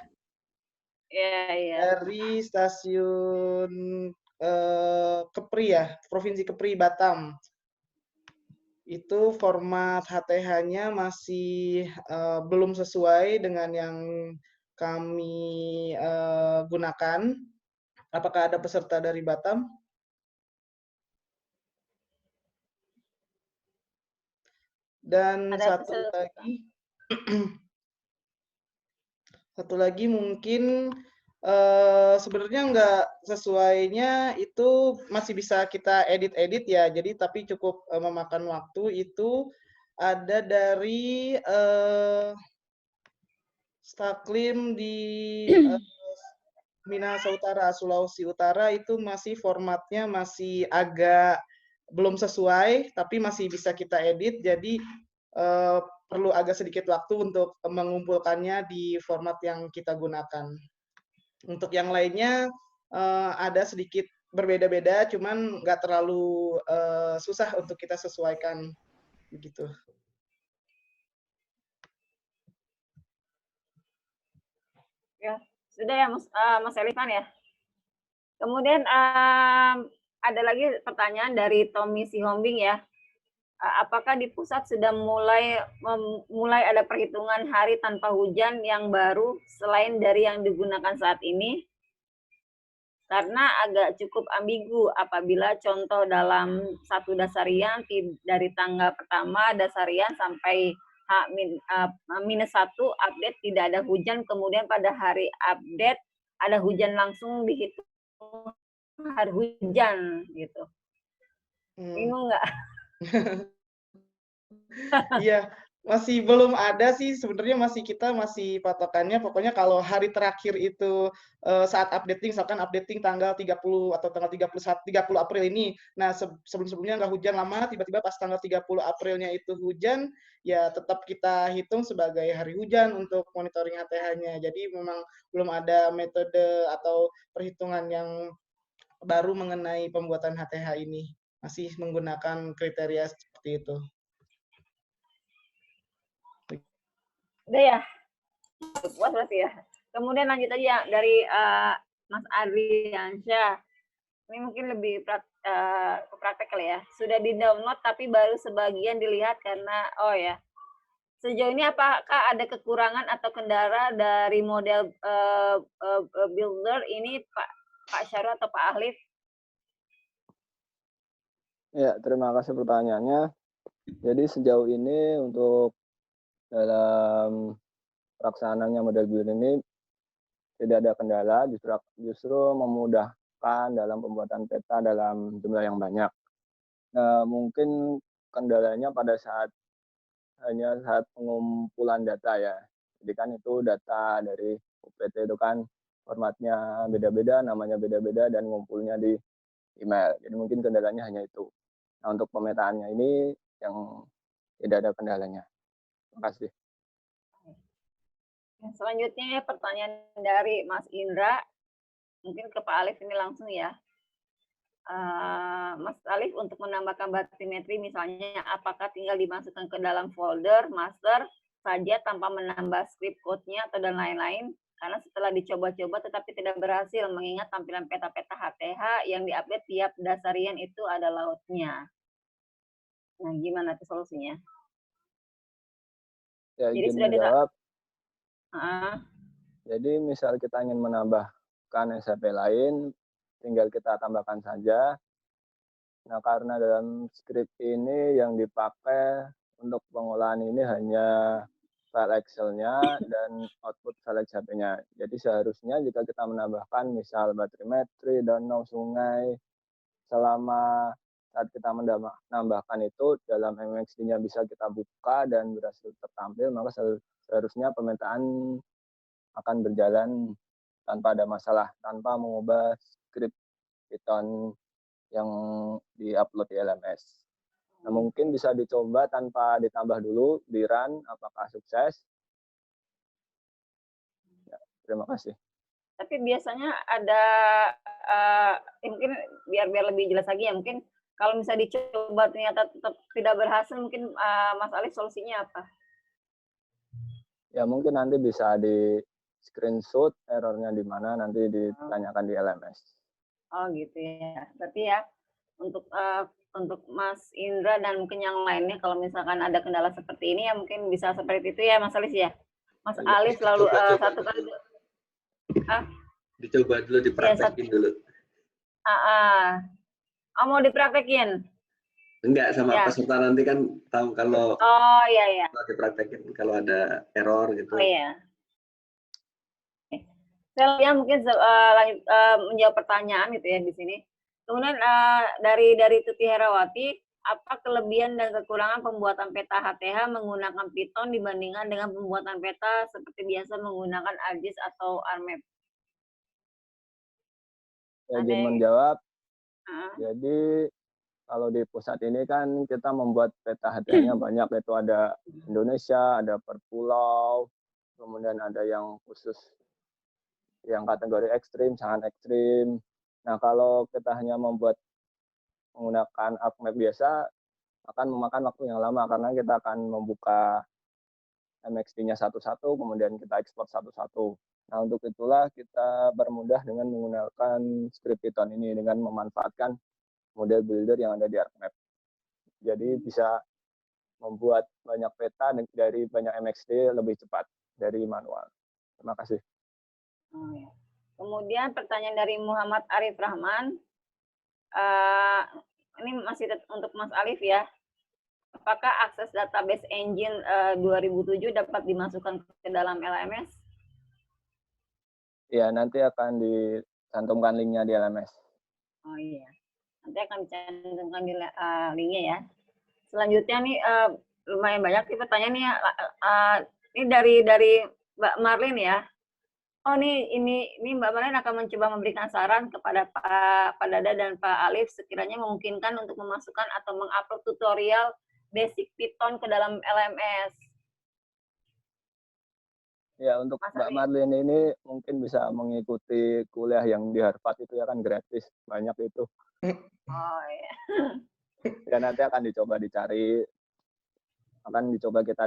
Iya. Dari stasiun Kepri ya, Provinsi Kepri Batam. Itu format HTH-nya masih belum sesuai dengan yang kami gunakan. Apakah ada peserta dari Batam? Dan satu lagi mungkin sebenarnya nggak sesuainya itu masih bisa kita edit-edit ya. Jadi tapi cukup memakan waktu. Itu ada dari Staklim di Minahasa Utara, Sulawesi Utara, itu masih formatnya masih agak belum sesuai, tapi masih bisa kita edit. Jadi perlu agak sedikit waktu untuk mengumpulkannya di format yang kita gunakan. Untuk yang lainnya ada sedikit berbeda-beda, cuman nggak terlalu susah untuk kita sesuaikan begitu. Ya, sudah ya Mas Elifan ya. Kemudian ada lagi pertanyaan dari Tommy Sihombing ya. Apakah di pusat sudah mulai ada perhitungan hari tanpa hujan yang baru selain dari yang digunakan saat ini? Karena agak cukup ambigu apabila contoh dalam satu dasarian dari tanggal pertama dasarian sampai H-1 update tidak ada hujan, kemudian pada hari update ada hujan langsung dihitung hari hujan gitu. Bingung nggak? Iya, masih belum ada sih sebenarnya, kita masih patokannya pokoknya kalau hari terakhir itu saat updating, misalkan updating tanggal 30 atau tanggal 30 April ini. Nah, sebelum-sebelumnya nggak hujan lama, tiba-tiba pas tanggal 30 Aprilnya itu hujan, ya tetap kita hitung sebagai hari hujan untuk monitoring HTH-nya. Jadi memang belum ada metode atau perhitungan yang baru mengenai pembuatan HTH ini. Masih menggunakan kriteria seperti itu. Udah ya, puas berarti ya. Kemudian lanjut aja dari Mas Adriansyah. Ini mungkin lebih praktek kali ya. Sudah di-download tapi baru sebagian dilihat karena, oh ya. Sejauh ini apakah ada kekurangan atau kendala dari model builder ini Pak Syarul atau Pak Alif? Ya, terima kasih pertanyaannya. Jadi sejauh ini untuk dalam pelaksanaannya model builder ini tidak ada kendala, justru memudahkan dalam pembuatan peta dalam jumlah yang banyak. Nah, mungkin kendalanya pada saat pengumpulan data ya. Jadi kan itu data dari UPT itu kan formatnya beda-beda, namanya beda-beda, dan ngumpulnya di email. Jadi mungkin kendalanya hanya itu. Nah, untuk pemetaannya ini yang tidak ada kendalanya. Terima kasih. Selanjutnya pertanyaan dari Mas Indra, mungkin ke Pak Alif ini langsung ya. Mas Alif, untuk menambahkan batimetri misalnya, apakah tinggal dimasukkan ke dalam folder master saja tanpa menambah script code-nya atau dan lain-lain? Karena setelah dicoba-coba tetapi tidak berhasil, mengingat tampilan peta-peta HTH yang diupdate tiap dasarian itu ada lautnya. Nah, gimana tuh solusinya? Ya, Jadi izin sudah menjawab. Ah, Jadi misal kita ingin menambahkan SAP lain, tinggal kita tambahkan saja. Nah, karena dalam script ini yang dipakai untuk pengolahan ini hanya file Excel-nya dan output file SAP-nya. Jadi seharusnya jika kita menambahkan misal batrimetri, danau, sungai, selama saat kita menambahkan itu dalam MXD-nya bisa kita buka dan berhasil tertampil, maka seharusnya pemetaan akan berjalan tanpa ada masalah, tanpa mengubah script Python yang di-upload di LMS. Nah, mungkin bisa dicoba tanpa ditambah dulu, di run, apakah sukses. Ya, terima kasih. tapi biasanya ada, mungkin biar lebih jelas lagi ya, mungkin kalau misalnya dicoba ternyata tetap tidak berhasil, mungkin Mas Alif solusinya apa? Ya, mungkin nanti bisa di screenshot errornya di mana, nanti ditanyakan di LMS. Oh gitu ya. Berarti ya untuk Mas Indra dan mungkin yang lainnya kalau misalkan ada kendala seperti ini ya mungkin bisa seperti itu ya Mas Alif ya. Mas Alif selalu satu kali dicoba dulu, dipraktekin dulu. Mau dipraktekin? Enggak, sama Ya. peserta nanti kan tahu kalau Oh iya. dipraktekin kalau ada error gitu. Oh iya. Saya mungkin menjawab pertanyaan gitu ya di sini. Kemudian dari Tuti Herawati, apa kelebihan dan kekurangan pembuatan peta HTH menggunakan Python dibandingkan dengan pembuatan peta seperti biasa menggunakan ArcGIS atau ArcMap? Ya, izin menjawab. Jadi kalau di pusat ini kan kita membuat peta HTH-nya banyak, yaitu ada Indonesia, ada per pulau, kemudian ada yang khusus yang kategori ekstrim, sangat ekstrim. Nah, kalau kita hanya membuat menggunakan ArcMap biasa, akan memakan waktu yang lama karena kita akan membuka MXD-nya satu-satu, kemudian kita ekspor satu-satu. Nah, untuk itulah kita bermudah dengan menggunakan script Python ini dengan memanfaatkan model builder yang ada di ArcMap. Jadi bisa membuat banyak peta dari banyak MXD lebih cepat dari manual. Terima kasih. Kemudian pertanyaan dari Muhammad Arif Rahman. Ini masih untuk Mas Alif ya. Apakah akses database engine 2007 dapat dimasukkan ke dalam LMS? Ya, nanti akan dicantumkan linknya di LMS. Oh iya, nanti akan dicantumkan di linknya ya. Selanjutnya nih lumayan banyak sih pertanyaan nih. Ini dari Mbak Marlin ya. Oh ini Mbak Marlin akan mencoba memberikan saran kepada Pak Dada dan Pak Alif sekiranya memungkinkan untuk memasukkan atau mengupload tutorial basic Python ke dalam LMS. Ya, untuk Mbak Marlin ini mungkin bisa mengikuti kuliah yang di Harvard itu ya kan gratis, banyak itu. Oh iya. Ya, nanti akan dicoba kita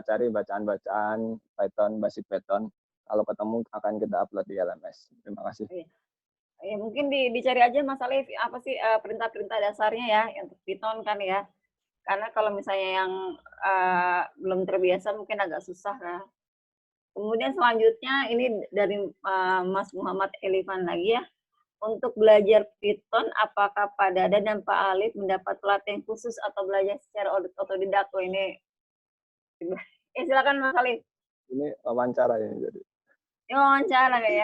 cari bacaan-bacaan Python, basic Python. Kalau ketemu akan kita upload di LMS. Terima kasih. Ya, mungkin dicari aja Mas Alif apa sih perintah-perintah dasarnya ya untuk Python kan ya. Karena kalau misalnya yang belum terbiasa mungkin agak susah kan. Kemudian selanjutnya ini dari Mas Muhammad Elifan lagi ya. Untuk belajar Python, apakah Pak Dada dan Pak Alif mendapat pelatihan khusus atau belajar secara otodidak? Ini silakan Mas Alif. Ini wawancara ini jadi. Ini wawancara ya,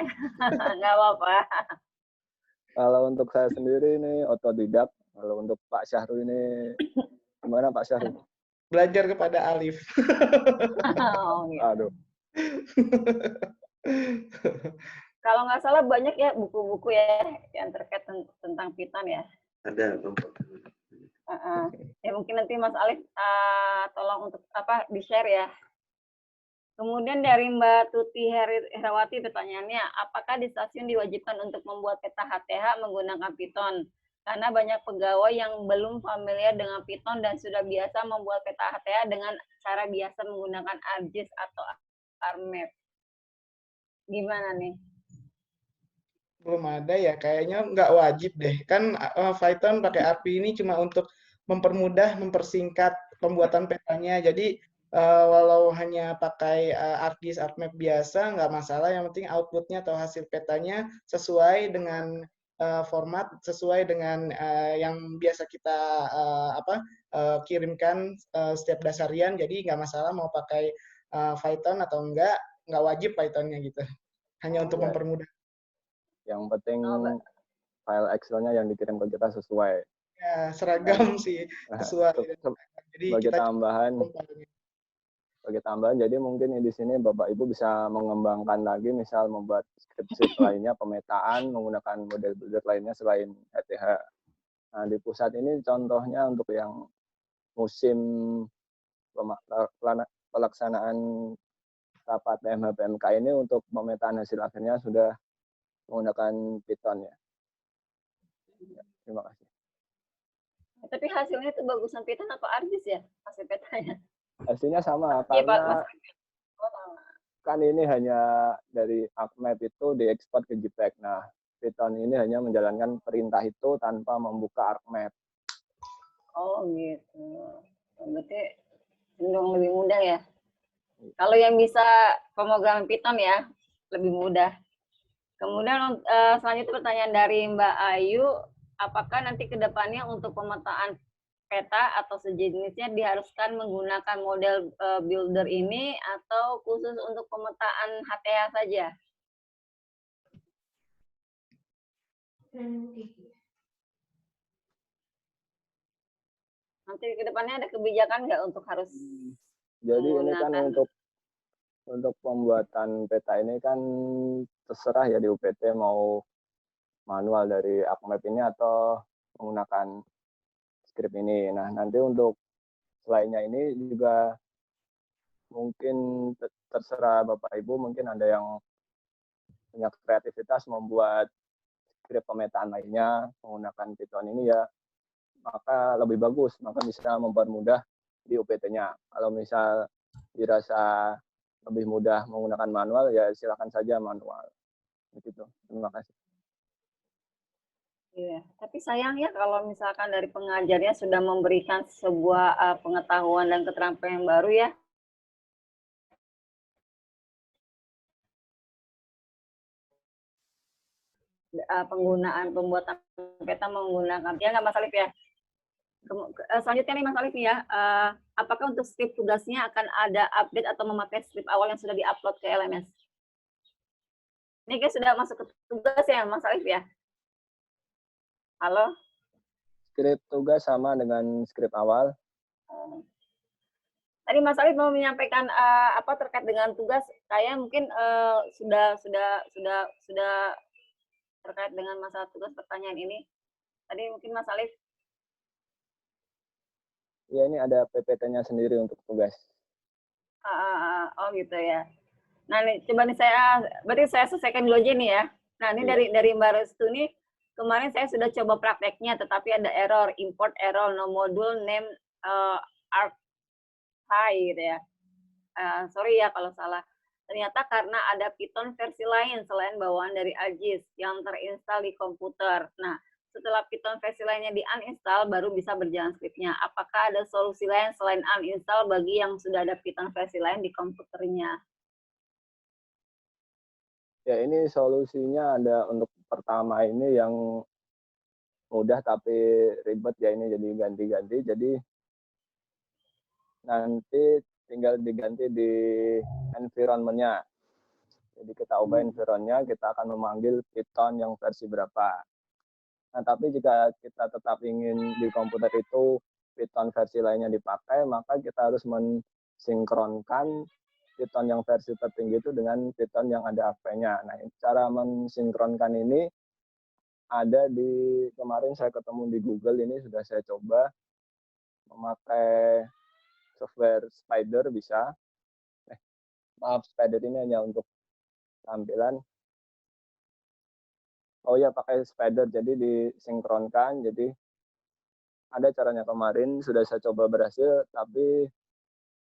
nggak apa-apa. Kalau untuk saya sendiri ini otodidak. Kalau untuk Pak Syahrul ini gimana Pak Syahrul? Belajar kepada Alif. Oh, gitu. Aduh. kalau nggak salah banyak ya buku-buku ya yang terkait tentang Python ya. Ada pemrograman. Ya mungkin nanti Mas Alif tolong untuk di-share ya. Kemudian dari Mbak Tuti Herawati pertanyaannya, apakah di stasiun diwajibkan untuk membuat peta HTH menggunakan Python? Karena banyak pegawai yang belum familiar dengan Python dan sudah biasa membuat peta HTH dengan cara biasa menggunakan ArcGIS atau ArcMap. Gimana nih? Belum ada ya, kayaknya nggak wajib deh. Kan Python pakai API ini cuma untuk mempermudah, mempersingkat pembuatan petanya. Jadi walau hanya pakai ArcGIS, ArcMap biasa, nggak masalah. Yang penting outputnya atau hasil petanya sesuai dengan format, sesuai dengan yang biasa kita kirimkan setiap dasarian. Jadi nggak masalah mau pakai Python atau nggak wajib Pythonnya gitu. Hanya untuk mempermudah. Yang penting file Excel-nya yang dikirim ke kita sesuai. Ya, seragam sih sesuai. Jadi sebagai tambahan, jadi mungkin di sini Bapak Ibu bisa mengembangkan lagi, misal membuat script lainnya, pemetaan menggunakan model builder lainnya selain HTH. Nah, di pusat ini contohnya untuk yang musim pelaksanaan rapat PMH-PMK ini untuk pemetaan hasil akhirnya sudah menggunakan Python ya. Terima kasih. Tapi hasilnya itu bagusan Python atau ArcGIS ya hasil petanya? Hasilnya sama karena kan ini hanya dari ArcMap itu diekspor ke JPEG. Nah, Python ini hanya menjalankan perintah itu tanpa membuka ArcMap. Oh gitu. Berarti cenderung lebih mudah ya. Kalau yang bisa pemrograman Python ya lebih mudah. Kemudian selanjutnya pertanyaan dari Mbak Ayu, apakah nanti ke depannya untuk pemetaan peta atau sejenisnya diharuskan menggunakan model builder ini atau khusus untuk pemetaan HTH saja? Nanti ke depannya ada kebijakan nggak untuk harus Jadi ini kan untuk pembuatan peta ini kan terserah ya di UPT mau manual dari ArcMap ini atau menggunakan script ini. Nah, nanti untuk selainnya ini juga mungkin terserah Bapak Ibu, mungkin ada yang punya kreativitas membuat script pemetaan lainnya menggunakan Python ini ya, maka lebih bagus, maka bisa mempermudah di UPT-nya. Kalau misal dirasa lebih mudah menggunakan manual, ya silakan saja manual. Begitu. Terima kasih. Iya, tapi sayang ya kalau misalkan dari pengajarnya sudah memberikan sebuah pengetahuan dan keterampilan yang baru ya. Penggunaan pembuatan peta menggunakan ya nggak Mas Alif ya. Selanjutnya nih Mas Alif ya, apakah untuk skrip tugasnya akan ada update atau memakai skrip awal yang sudah diupload ke LMS? Ini kayak sudah masuk ke tugas ya Mas Alif ya? Halo? Skrip tugas sama dengan skrip awal. Tadi Mas Alif mau menyampaikan apa terkait dengan tugas? Saya mungkin sudah terkait dengan masalah tugas pertanyaan ini. Tadi mungkin Mas Alif. Ya, ini ada PPT-nya sendiri untuk tugas. Oh gitu ya. Nah, nih, coba nih berarti saya selesaikan dulu aja nih ya. Nah, ini dari Mbak Restu nih, kemarin saya sudah coba prakteknya, tetapi ada error, import error, no module, name, archive gitu ya. Sorry ya kalau salah. Ternyata karena ada Python versi lain selain bawaan dari ArcGIS yang terinstall di komputer. Nah, setelah Python versi lainnya di-uninstall, baru bisa berjalan script-nya. Apakah ada solusi lain selain uninstall bagi yang sudah ada Python versi lain di komputernya? Ya, ini solusinya ada untuk pertama ini yang mudah tapi ribet ya, ini jadi ganti-ganti. Jadi nanti tinggal diganti di environment-nya. Jadi kita ubah environment-nya, kita akan memanggil Python yang versi berapa. Nah, tapi jika kita tetap ingin di komputer itu Python versi lainnya dipakai, maka kita harus mensinkronkan Python yang versi tertinggi itu dengan Python yang ada AV-nya. Nah, cara mensinkronkan ini ada di kemarin saya ketemu di Google, ini sudah saya coba memakai software Spider bisa. Maaf, Spider ini hanya untuk tampilan. Oh ya, pakai Spider, jadi disinkronkan. Jadi ada caranya kemarin, sudah saya coba berhasil, tapi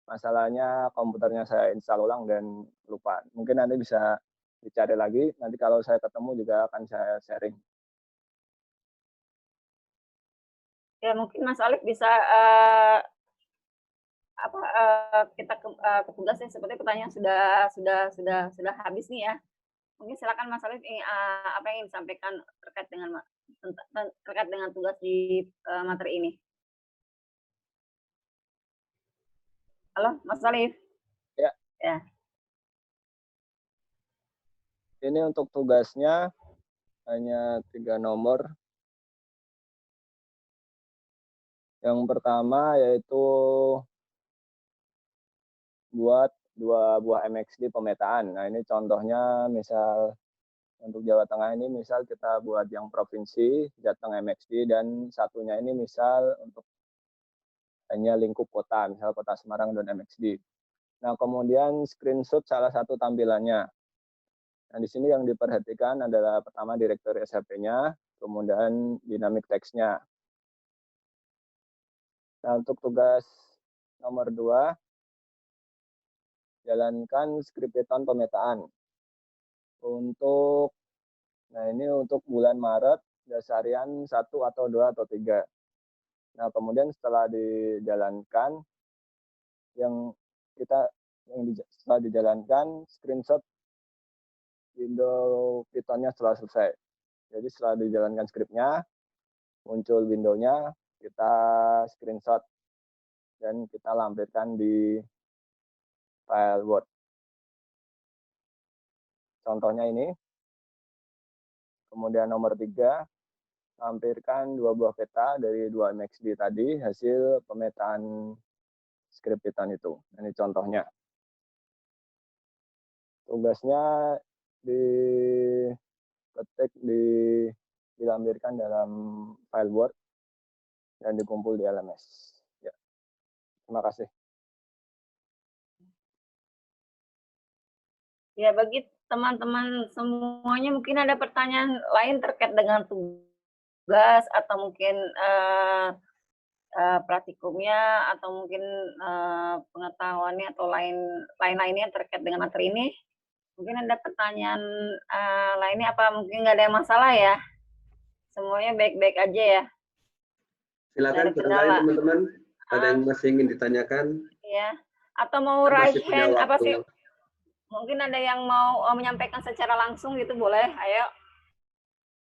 masalahnya komputernya saya install ulang dan lupa. Mungkin nanti bisa dicari lagi, nanti kalau saya ketemu juga akan saya sharing. Ya mungkin Mas Alif bisa kita ke tugas ya, seperti pertanyaan sudah habis nih ya. Mungkin silakan Mas Alif apa yang ingin disampaikan terkait dengan tugas di materi ini. Halo Mas Alif. Ya. Ya. Ini untuk tugasnya hanya 3 nomor. Yang pertama yaitu buat 2 buah MXD pemetaan. Nah, ini contohnya misal untuk Jawa Tengah ini misal kita buat yang provinsi Jateng MXD, dan satunya ini misal untuk hanya lingkup kota, misal Kota Semarang dan MXD. Nah, kemudian screenshot salah satu tampilannya. Nah, di sini yang diperhatikan adalah pertama direktori SHP-nya, kemudian dinamik teksnya. Nah, untuk tugas nomor 2, jalankan skrip Python pemetaan. Nah ini untuk bulan Maret, dasarian 1 atau 2 atau 3. Nah, kemudian setelah dijalankan, setelah dijalankan, screenshot window Python-nya setelah selesai. Jadi setelah dijalankan skripnya, muncul window-nya, kita screenshot dan kita lampirkan di file Word. Contohnya ini. Kemudian nomor 3, lampirkan 2 buah peta dari 2 MXD tadi, hasil pemetaan skrip Python itu. Ini contohnya. Tugasnya diketik, dilampirkan dalam file Word dan dikumpul di LMS. Ya. Terima kasih. Ya, bagi teman-teman semuanya mungkin ada pertanyaan lain terkait dengan tugas atau mungkin praktikumnya atau mungkin pengetahuannya atau lain-lainnya terkait dengan materi ini. Mungkin ada pertanyaan lainnya, apa mungkin nggak ada yang masalah ya? Semuanya baik-baik aja ya? Silakan barangkali teman-teman ada yang masih ingin ditanyakan. Ya, atau mau raise hand apa sih? Mungkin ada yang mau menyampaikan secara langsung gitu, boleh, ayo.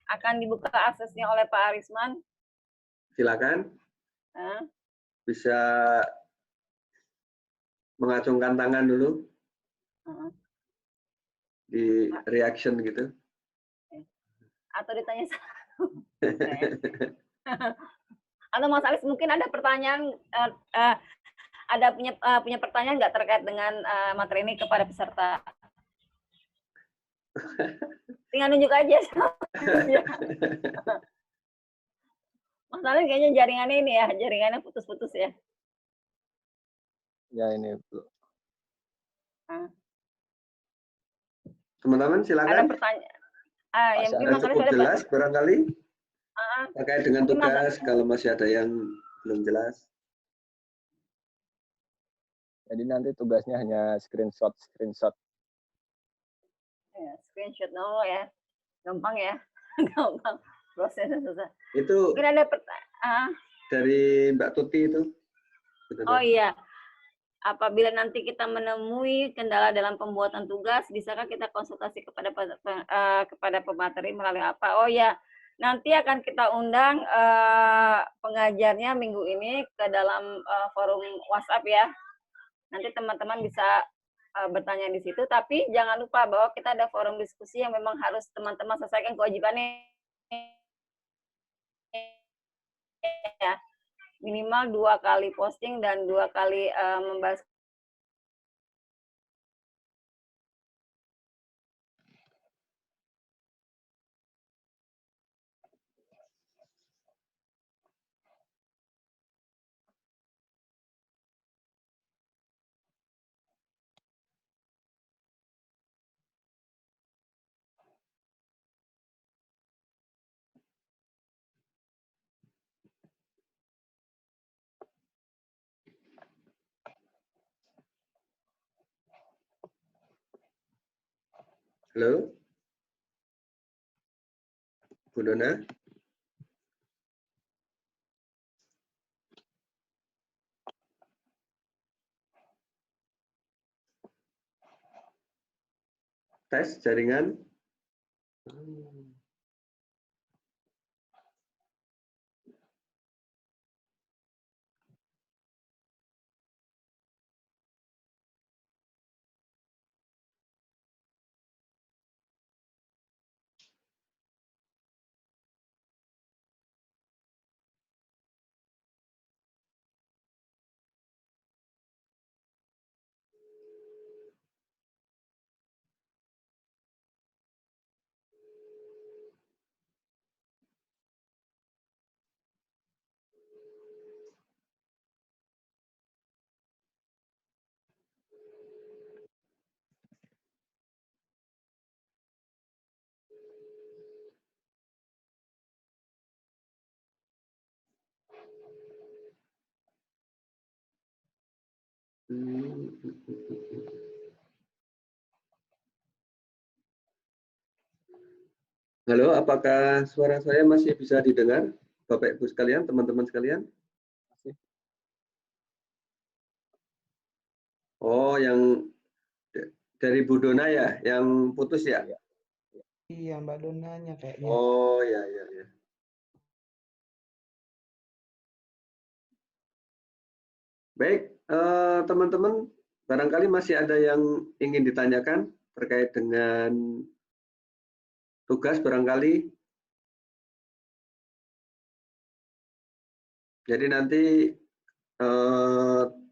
Akan dibuka aksesnya oleh Pak Arisman. Silakan. Bisa mengacungkan tangan dulu. Di reaction gitu. Atau ditanya atau Mas Alis mungkin ada pertanyaan, punya pertanyaan nggak terkait dengan materi ini kepada peserta? Tinggal nunjuk aja. Mas Alis kayaknya jaringannya ini ya, jaringannya putus-putus ya. Ya, ini. Teman-teman silakan. Ada pertanyaan. Ya mungkin Mas Alis cukup ada jelas barangkali terkait dengan mungkin tugas, kalau masih ada yang belum jelas. Jadi nanti tugasnya hanya screenshot. Ya, screenshot dulu ya, gampang ya, gampang prosesnya susah. Itu mungkin ada pertanyaan dari Mbak Tuti itu. Oh iya, apabila nanti kita menemui kendala dalam pembuatan tugas, bisakah kita konsultasi kepada pemateri melalui apa? Oh ya, nanti akan kita undang pengajarnya minggu ini ke dalam forum WhatsApp ya. Nanti teman-teman bisa bertanya di situ, tapi jangan lupa bahwa kita ada forum diskusi yang memang harus teman-teman selesaikan kewajibannya ya. Minimal 2 kali posting dan 2 kali membahas Halo? Bu Dona? Tes jaringan? Halo, apakah suara saya masih bisa didengar, Bapak Ibu sekalian, teman-teman sekalian? Masih. Oh, yang dari Bu Dona ya, yang putus ya? Iya, Mbak Donanya kayaknya. Oh, ya, ya, ya. Baik, teman-teman, barangkali masih ada yang ingin ditanyakan terkait dengan tugas barangkali. Jadi nanti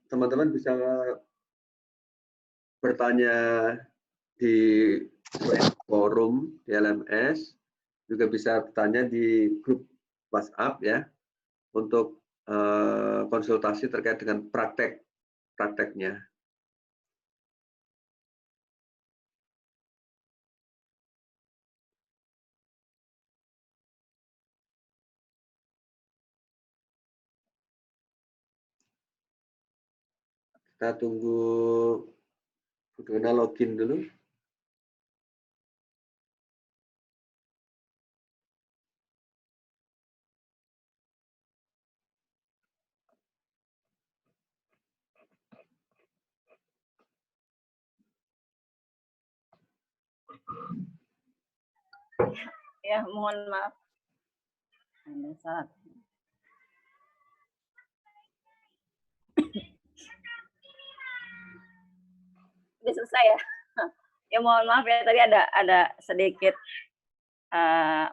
teman-teman bisa bertanya di forum di LMS, juga bisa bertanya di grup WhatsApp ya, untuk konsultasi terkait dengan prakteknya. Kita tunggu Bu Dona login dulu. Ya, mohon maaf. Ada salah. Udah selesai ya? Ya mohon maaf ya, tadi ada sedikit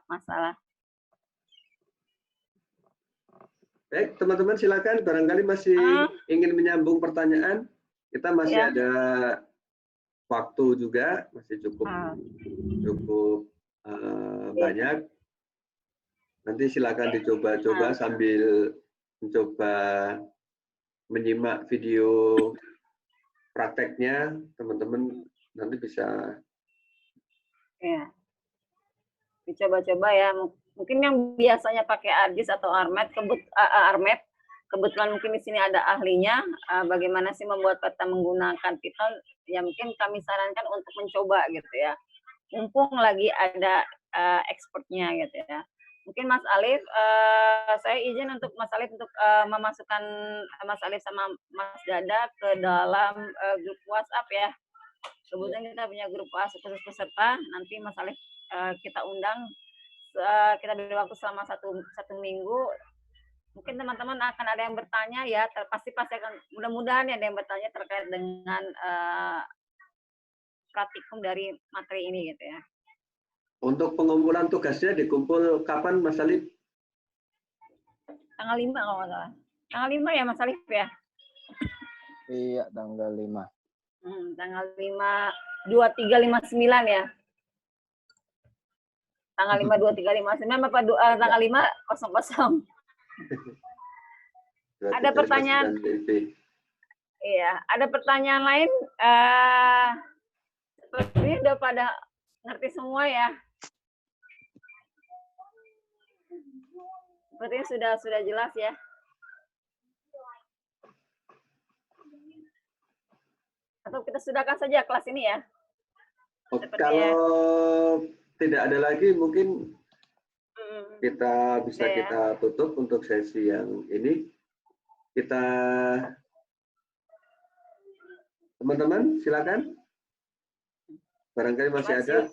masalah. Baik, teman-teman silakan, barangkali masih ingin menyambung pertanyaan. Kita masih Ya. ada waktu juga, masih cukup banyak. Nanti silakan dicoba-coba sambil mencoba menyimak video prakteknya, teman-teman nanti bisa. Ya. Dicoba-coba ya. Mungkin yang biasanya pakai ArcGIS atau ArcMap, kebetulan mungkin di sini ada ahlinya. Bagaimana sih membuat peta menggunakan Python? Ya mungkin kami sarankan untuk mencoba gitu ya. Mumpung lagi ada expertnya gitu ya. Mungkin Mas Alif, saya izin untuk Mas Alif untuk memasukkan Mas Alif sama Mas Dada ke dalam grup WhatsApp ya. Kebetulan kita punya grup WhatsApp khusus peserta. Nanti Mas Alif kita undang, kita beri waktu selama satu minggu. Mungkin teman-teman akan ada yang bertanya ya, pasti akan, mudah-mudahan ada yang bertanya terkait dengan praktikum dari materi ini gitu ya. Untuk pengumpulan tugasnya dikumpul kapan, Mas Alif? Tanggal 5 kalau nggak salah. Tanggal 5 ya Mas Alif ya? Iya, tanggal 5. Tanggal 5, 2359 ya? Tanggal 5, 2359 apa tanggal 5, 00. Ada pertanyaan? Iya, ada pertanyaan lain? Sepertinya udah pada ngerti semua ya. Sepertinya sudah jelas ya. Atau kita sudahkan saja kelas ini ya. Oh, Seperti kalau tidak ada lagi, mungkin kita bisa ya. kita tutup untuk sesi yang ini. Kita teman-teman silakan. Barangkali masih ada.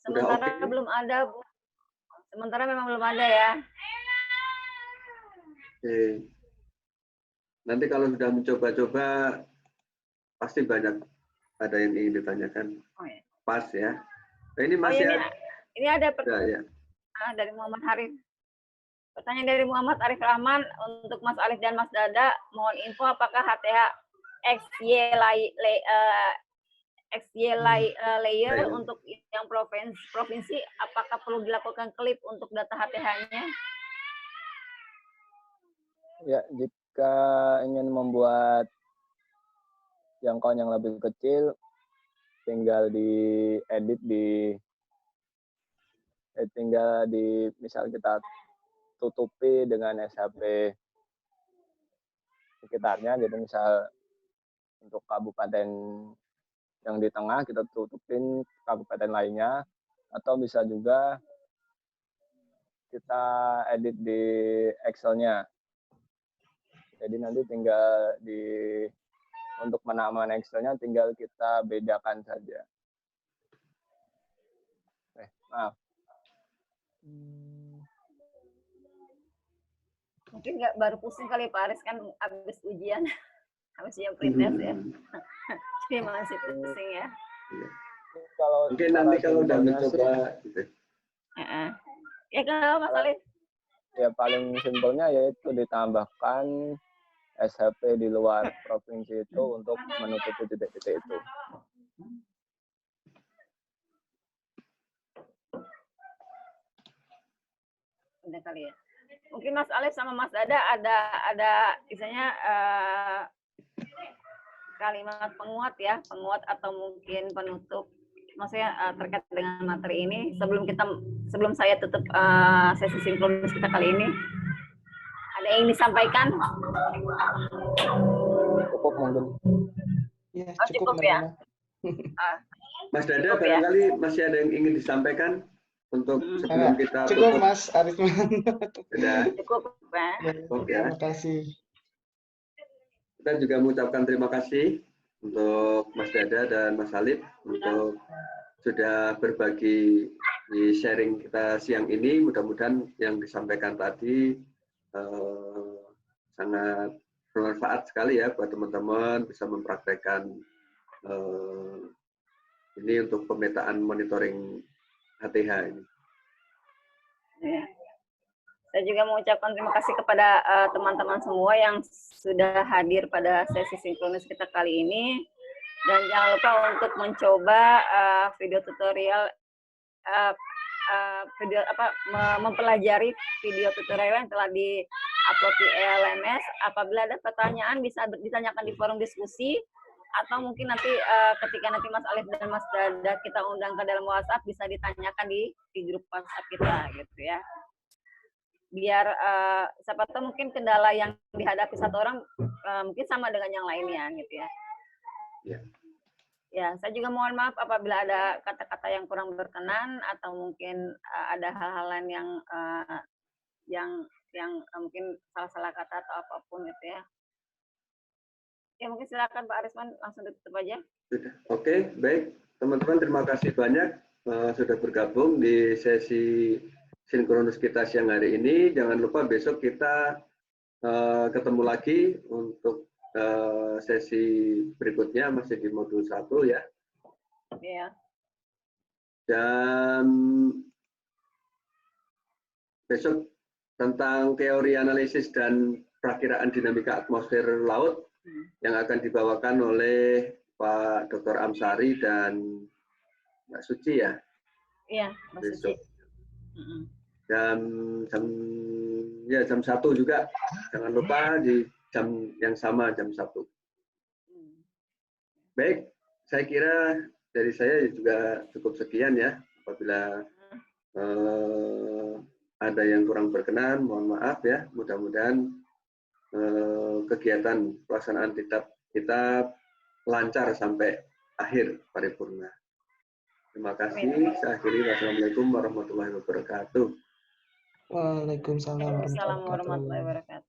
Sudah Sementara oke? belum ada, Bu. Sementara memang belum ada ya. Oke. Nanti kalau sudah mencoba-coba, pasti banyak ada yang ingin ditanyakan. Oh, ya. Pas ya. Nah, ini Oh masih ya, ini ada ya. dari Muhammad Harif. Pertanyaan dari Muhammad Arif Rahman untuk Mas Alif dan Mas Dada, mohon info apakah HTH XY layer untuk yang provinsi, apakah perlu dilakukan klip untuk data HTH-nya? Ya, jika ingin membuat jangkauan yang lebih kecil, tinggal diedit misal kita tutupi dengan SHP sekitarnya. Jadi misal untuk kabupaten yang di tengah kita tutupin kabupaten lainnya, atau bisa juga kita edit di Excel-nya. Jadi nanti tinggal untuk penamaan Excel-nya tinggal kita bedakan saja. Maaf. Mungkin nggak baru pusing kali Pak Aris, kan habis ujian, habis ujian pretest ya. Jadi masih pusing ya. Mungkin nanti kalau udah mencoba gitu. Ya kalau Mas Alif. Ya paling simpelnya yaitu ditambahkan SHP di luar provinsi itu untuk menutupi titik-titik itu. Udah kali ya. Mungkin Mas Alif sama Mas Dada ada misalnya kalimat penguat ya, penguat atau mungkin penutup, maksudnya terkait dengan materi ini sebelum saya tutup sesi sinkronis kita kali ini, ada yang disampaikan? Cukup mungkin. Ya, cukup ya. Mas Dada, barangkali masih ada yang ingin disampaikan untuk sebelum kita cukup tutup. Mas Arisman. Sudah. Cukup ya. Terima kasih. Kita juga mengucapkan terima kasih untuk Mas Dada dan Mas Alif untuk sudah berbagi di sharing kita siang ini. Mudah-mudahan yang disampaikan tadi sangat bermanfaat sekali ya buat teman-teman bisa mempraktekkan ini untuk pemetaan monitoring HTH ini. Ya. Saya juga mengucapkan terima kasih kepada teman-teman semua yang sudah hadir pada sesi sinkronis kita kali ini. Dan jangan lupa untuk mencoba video tutorial, mempelajari video tutorial yang telah di-upload di LMS. Apabila ada pertanyaan bisa ditanyakan di forum diskusi, atau mungkin nanti ketika nanti Mas Alif dan Mas Dada kita undang ke dalam WhatsApp, bisa ditanyakan di grup WhatsApp kita gitu ya. Biar siapa tahu mungkin kendala yang dihadapi satu orang mungkin sama dengan yang lainnya gitu ya. Ya, saya juga mohon maaf apabila ada kata-kata yang kurang berkenan atau mungkin ada hal-hal lain yang mungkin salah-salah kata atau apapun gitu ya. Ya mungkin silakan Pak Arisman langsung ditutup aja. Oke, baik teman-teman, terima kasih banyak sudah bergabung di sesi sinkronus kita siang hari ini. Jangan lupa besok kita ketemu lagi untuk sesi berikutnya masih di modul 1 ya. Iya. Dan besok tentang teori analisis dan perakiraan dinamika atmosfer laut yang akan dibawakan oleh Pak Dr. Amsari dan Mbak Suci ya. Iya, Mbak Suci. Jam 1 juga, jangan lupa di jam yang sama, jam 1. Baik, saya kira dari saya juga cukup sekian ya. Apabila ada yang kurang berkenan, mohon maaf ya. Mudah-mudahan kegiatan pelaksanaan kita lancar sampai akhir paripurna. Terima kasih. Saya akhiri. Wassalamualaikum warahmatullahi wabarakatuh. Waalaikumsalam Waalaikumsalam warahmatullahi wabarakatuh.